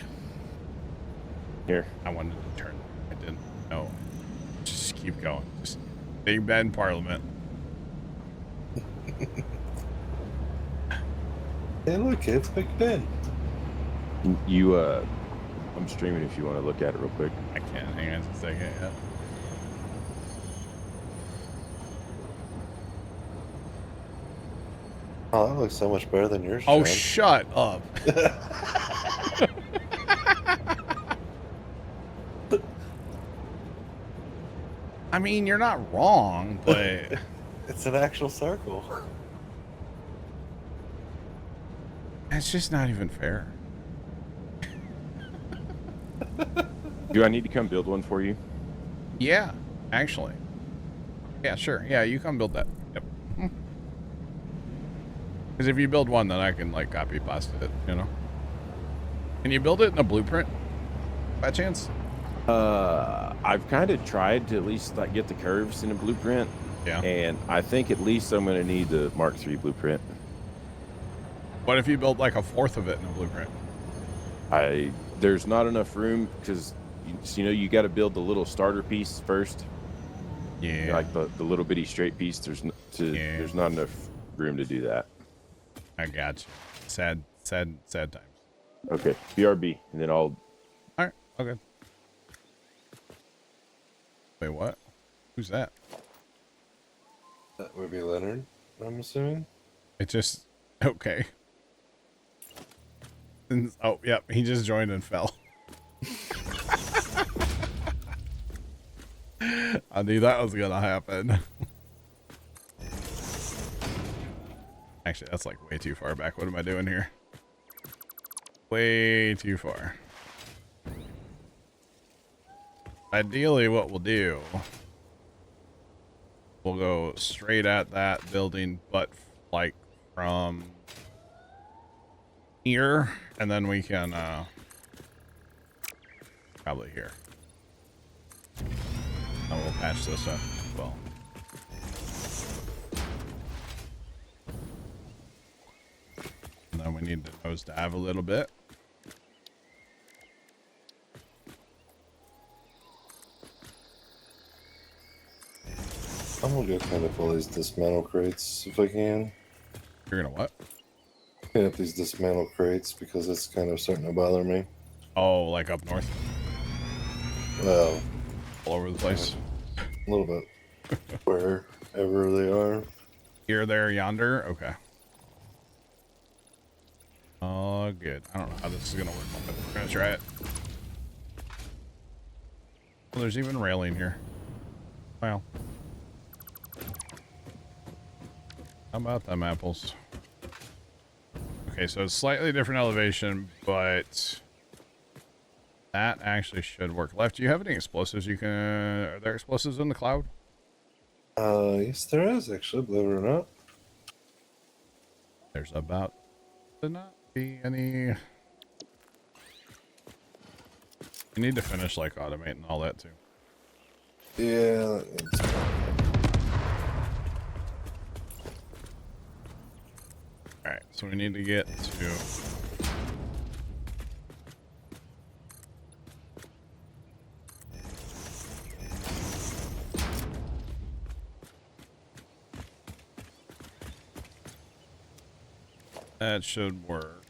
Here. I wanted to turn. I didn't. No. Just keep going. Just Big Ben Parliament. Hey, look, it's Big Ben. I'm streaming if you want to look at it real quick. I can't. Hang on just a second. Yeah. Oh, that looks so much better than yours. Oh, John. shut up. I mean, you're not wrong, but It's an actual circle. it's just not even fair. Do I need to come build one for you? Yeah, actually. Yeah, sure. Yeah, you come build that. Yep. Because if you build one, then I can like copy paste it, you know? Can you build it in a blueprint by chance? I've kind of tried to at least like get the curves in a blueprint. Yeah. And I think at least I'm going to need the Mark III blueprint. What if you built like a fourth of it in a blueprint? There's not enough room because, you know, you got to build the little starter piece first. Yeah. Like the little bitty straight piece. There's not enough room to do that. I got you. Sad times. Okay, BRB, and then I'll. All right. Okay. Wait, what? Who's that? That would be Leonard, I'm assuming. It just okay. Oh, yep. He just joined and fell. I knew that was gonna happen. Actually, that's like way too far back. What am I doing here? Way too far. Ideally, what we'll do, we'll go straight at that building, but like from here, and then we can probably here. And we'll patch this up as well. And then we need to nosedive a little bit. I'm gonna go kind of all these dismantle crates if I can. You're gonna what? Clean up these dismantle crates because it's kind of starting to bother me. Oh, like up north? Well, All over the place? a little bit. Wherever they are. Here, there, yonder? Okay. Oh, good. I don't know how this is gonna work, but we're gonna try it. Well, there's even railing here. Wow. How about them apples? Okay, so it's slightly different elevation, but that actually should work. Left, do you have any explosives you can... Are there explosives in the cloud? Yes there is actually, believe it or not. There's about to not be any... You need to finish, like, automating all that, too. Yeah, Alright, so we need to get to... That should work.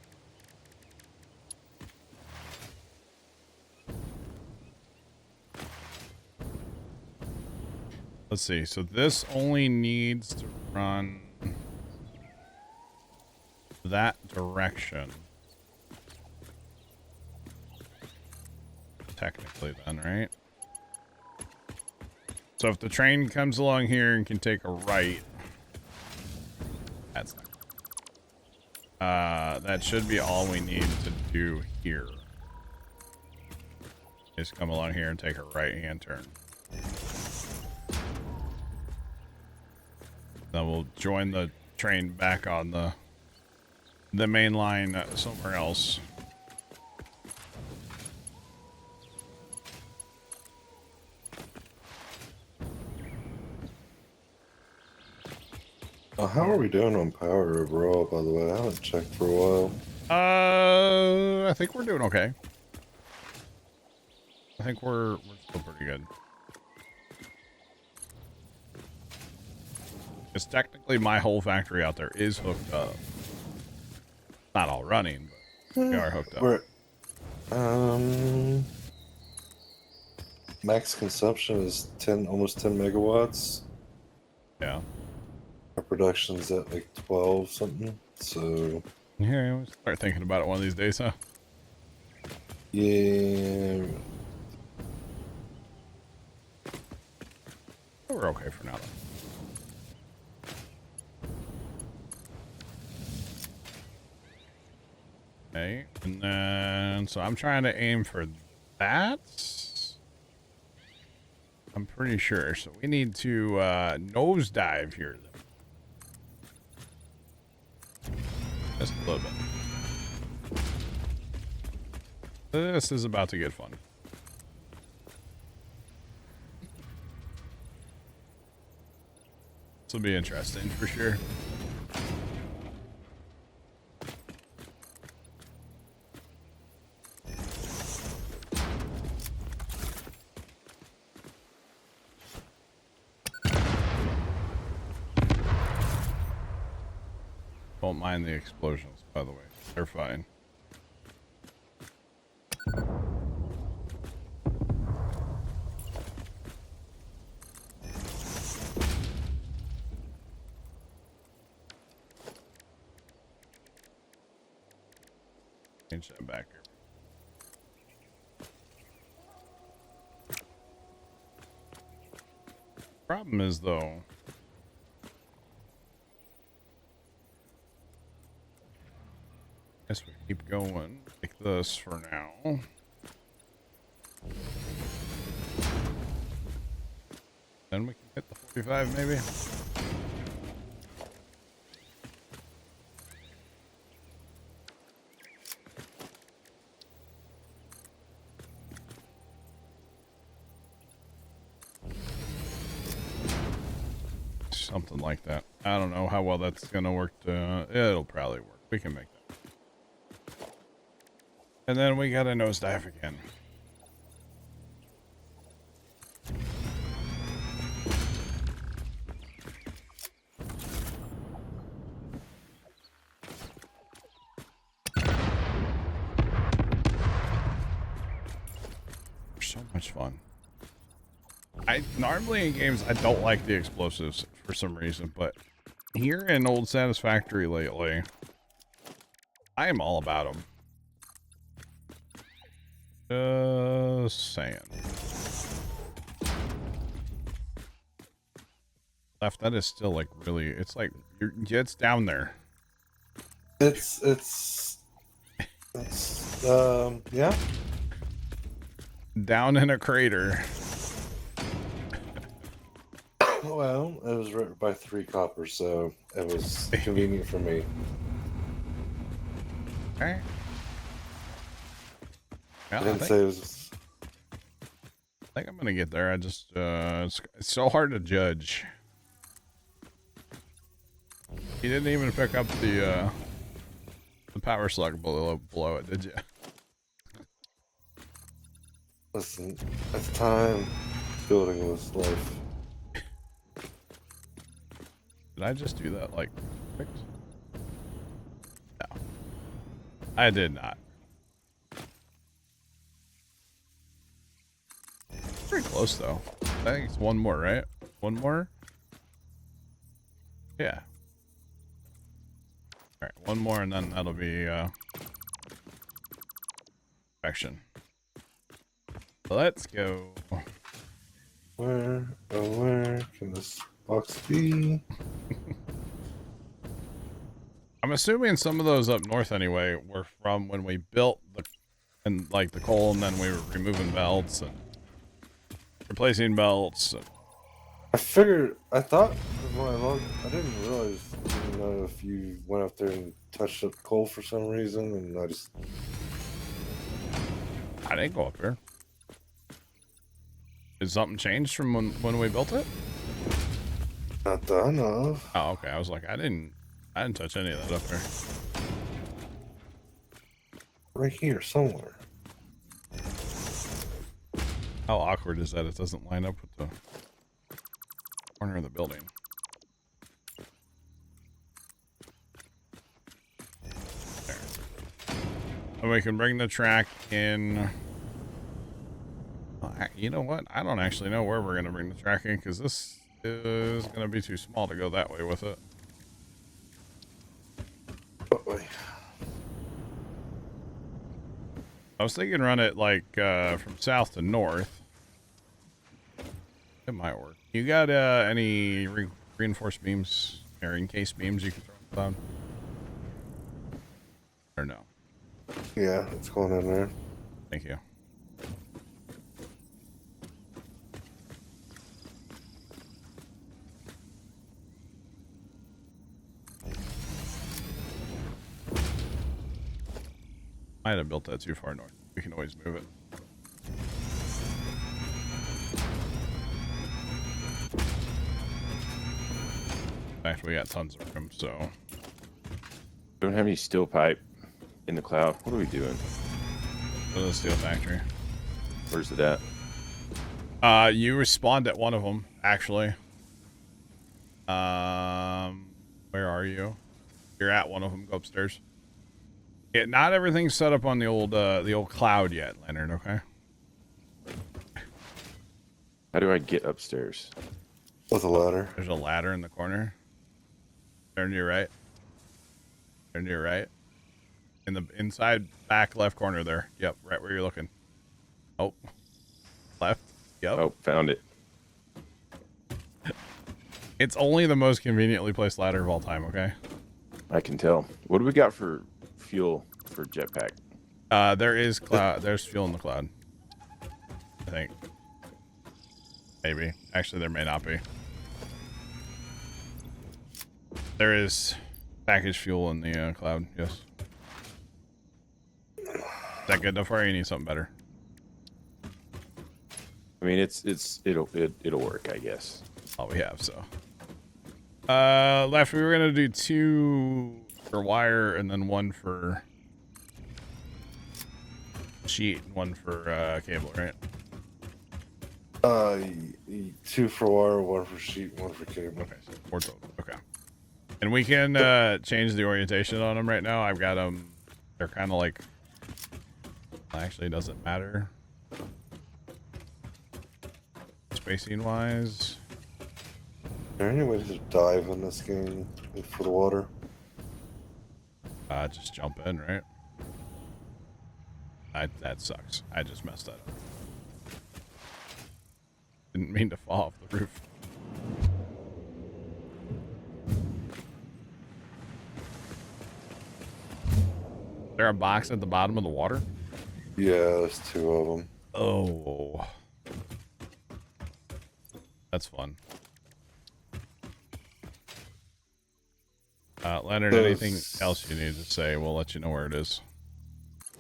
Let's see, so this only needs to run that direction. Technically then, right? So if the train comes along here and can take a right, that's not. That should be all we need to do here. Just come along here and take a right-hand turn. Then we'll join the train back on the main line somewhere else. how are we doing on power overall, by the way? I haven't checked for a while. I think we're doing okay. I think we're still pretty good. Because technically my whole factory out there is hooked up. Not all running, but we are hooked up. We're, max consumption is almost 10 megawatts. Yeah. Our production's at like 12 something. So Yeah, we'll start thinking about it one of these days, huh? yeah. We're okay for now, though. Okay, and then, so I'm trying to aim for that. I'm pretty sure. So we need to nosedive here, though. Just a little bit. This is about to get fun. This will be interesting for sure. Don't mind the explosions, by the way. They're fine. Change that back here. Problem is, though, guess we keep going like this for now. Then we can hit the 45 maybe. Something like that. I don't know how well that's gonna work. It'll probably work. We can make that. And then we got a nosedive again. So much fun. Normally in games I don't like the explosives for some reason, but here in old Satisfactory lately, I am all about them. Just saying. Left, that is still like really, it's like it's down there. It's yeah. Down in a crater. Well, it was right by 3 copper, so it was convenient for me. Okay. Well, I didn't say it was. I think I'm gonna get there. I just it's so hard to judge. You didn't even pick up the power slug below it, did you? Listen, at the time, building was life. Did I just do that like quick? No. I did not. Pretty close though. I think it's one more, right? One more? Yeah. Alright, one more and then that'll be perfection. Let's go. Where can this box be? I'm assuming some of those up north anyway were from when we built the coal, and then we were removing belts and replacing belts. And I thought when I looked, I didn't know if you went up there and touched up coal for some reason, and I didn't go up here. Did something change from when we built it? Not that I know of. Oh, okay. I was like, I didn't touch any of that up there. Right here, somewhere. How awkward is that? It doesn't line up with the corner of the building. There. And we can bring the track in. You know what? I don't actually know where we're going to bring the track in, because this is going to be too small to go that way with it. I was thinking run it like from south to north. It might work. You got any reinforced beams or encased beams you can throw down? Or no? Yeah, it's going in there. Thank you. Might have built that too far north. We can always move it. In fact, we got tons of room, so. Don't have any steel pipe in the cloud. What are we doing? Go to the steel factory. Where's it at? You respawned at one of them, actually. Where are you? You're at one of them. Go upstairs. Yeah, not everything's set up on the old cloud yet, Leonard. Okay. How do I get upstairs? With a ladder. There's a ladder in the corner. Turn to your right. Turn to your right. In the inside back left corner there. Yep, right where you're looking. Oh. Left. Yep. Oh, found it. It's only the most conveniently placed ladder of all time, okay? I can tell. What do we got for fuel for jetpack? There's fuel in the cloud. I think. Maybe. Actually, there may not be. There is packaged fuel in the cloud, yes. Is that good enough for you? You need something better. I mean, it'll work, I guess. All we have, so. Left, we were gonna do 2 for wire and then 1 for sheet and 1 for cable, right? 2 for wire, 1 for sheet, 1 for cable. Okay, so 4 total. Okay. And we can change the orientation on them right now. I've got them. They're kind of like. Actually, it doesn't matter. Spacing wise. Is there any way to dive in this game for the water? Just jump in, right? That sucks. I just messed that up. Didn't mean to fall off the roof. Is there a box at the bottom of the water? Yeah, there's 2 of them. Oh. That's fun. Leonard, anything else you need to say, we'll let you know where it is.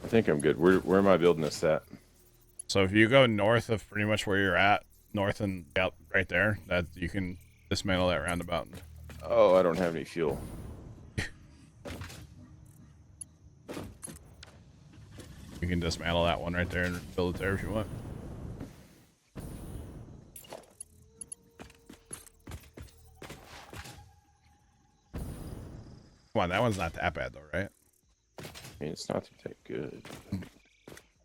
I think I'm good. Where am I building this at? So if you go north of pretty much where you're at, north and out right there, that you can dismantle that roundabout. Oh, I don't have any fuel. You can dismantle that one right there and build it there if you want. Come on, that one's not that bad though, right? I mean, it's not that good.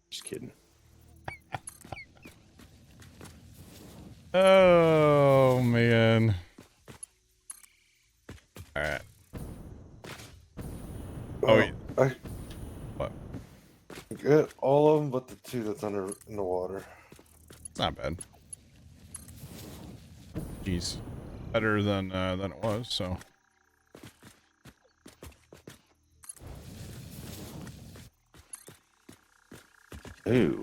Just kidding. Oh man. All right. Oh, I what? get all of them, but the 2 that's under in the water. It's not bad. Jeez, better than it was. So. Ooh.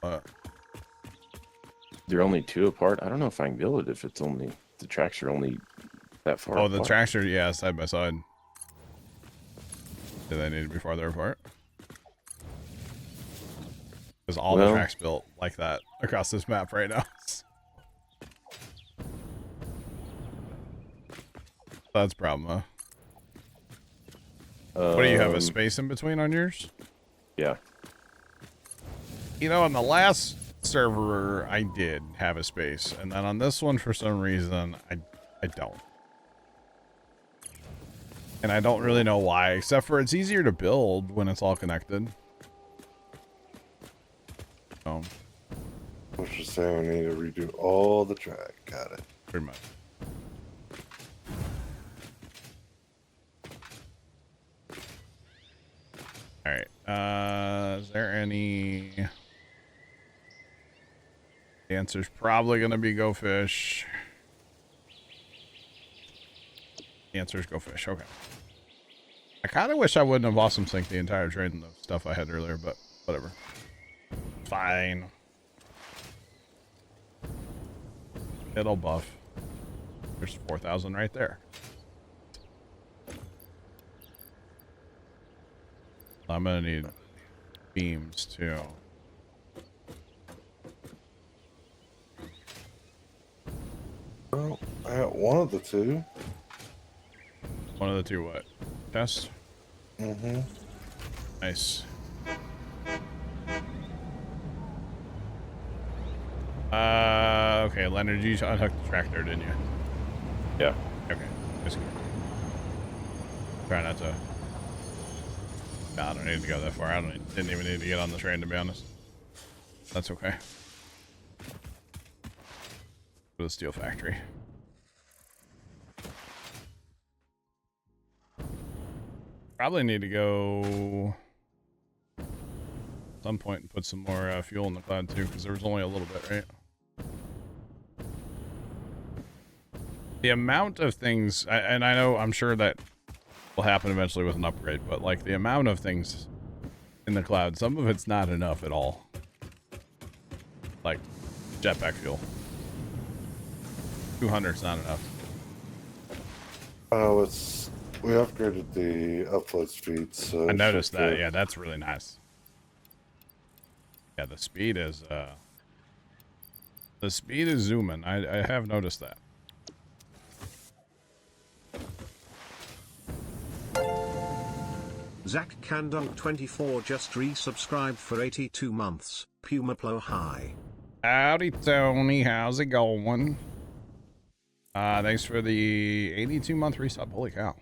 What? They're only 2 apart. I don't know if I can build it if it's only the tracks are only that far. Oh, apart. the tracks are, yeah, side by side. Do they need to be farther apart? Because all the tracks built like that across this map right now. That's a problem, huh? What do you have, a space in between on yours? Yeah. You know, on the last server, I did have a space. And then on this one, for some reason, I don't. And I don't really know why, except for it's easier to build when it's all connected. So, I was just saying I need to redo all the track. Got it. pretty much. Alright, is there any... The answer's probably going to be go fish. The answer is go fish, okay. I kind of wish I wouldn't have awesome synced the entire trade and the stuff I had earlier, but whatever. Fine. It'll buff. There's 4,000 right there. I'm gonna need beams too. Well, I got one of the two. One of the two what? Test? Mm-hmm. Nice. Okay, Leonard, you unhooked the tractor, didn't you? Yeah. Okay. Just try not to. No, I don't need to go that far. Didn't even need to get on the train, to be honest. That's okay. For the steel factory. Probably need to go at some point and put some more fuel in the cloud too, because there was only a little bit, right? The amount of things, and I know, I'm sure that will happen eventually with an upgrade, but like the amount of things in the cloud, some of it's not enough at all. Like jetpack fuel. 200's not enough. Oh, we upgraded the upload speed, so I noticed that. Yeah, that's really nice. Yeah, the speed is zooming. I have noticed that. Zach Candunk 24 just resubscribed for 82 months. Puma Plo High. Howdy, Tony. How's it going? Thanks for the 82-month resub. Holy cow.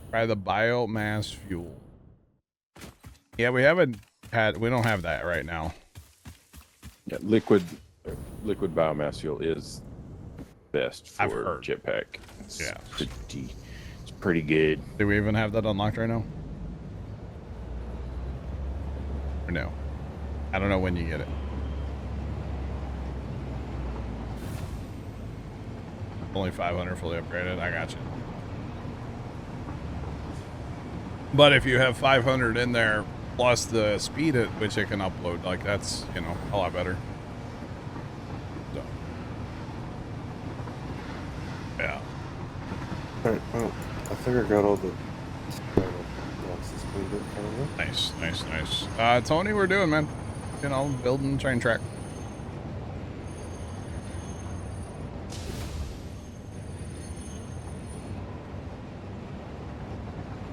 Try the biomass fuel. Yeah, we don't have that right now. Yeah, liquid biomass fuel is best I've for heard. jetpack. Yeah. It's pretty good. Do we even have that unlocked right now? Or no? I don't know when you get it. Only 500 fully upgraded. I got you. But if you have 500 in there plus the speed at which it can upload, like that's, you know, a lot better. So, yeah. Alright, well, I think I got all the boxes cleaned up kind of. Nice, nice, nice. Tony, we're doing, man. You know, building train track.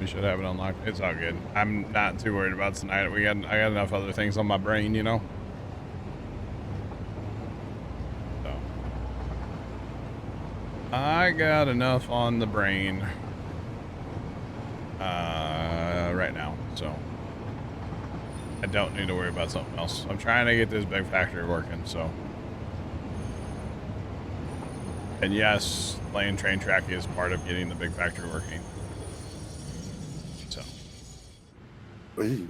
We should have it unlocked. It's all good. I'm not too worried about tonight. I got enough other things on my brain, you know. So I got enough on the brain right now, so I don't need to worry about something else. I'm trying to get this big factory working, so. And yes, playing train track is part of getting the big factory working. So. Ooh.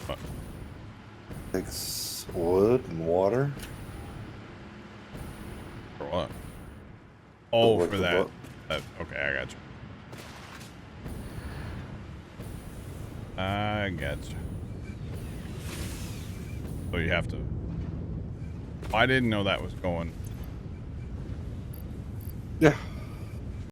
What? Takes wood and water. For what? Oh, Like for the that. book. Okay, I got you. I got you. So you have to. I didn't know that was going. Yeah.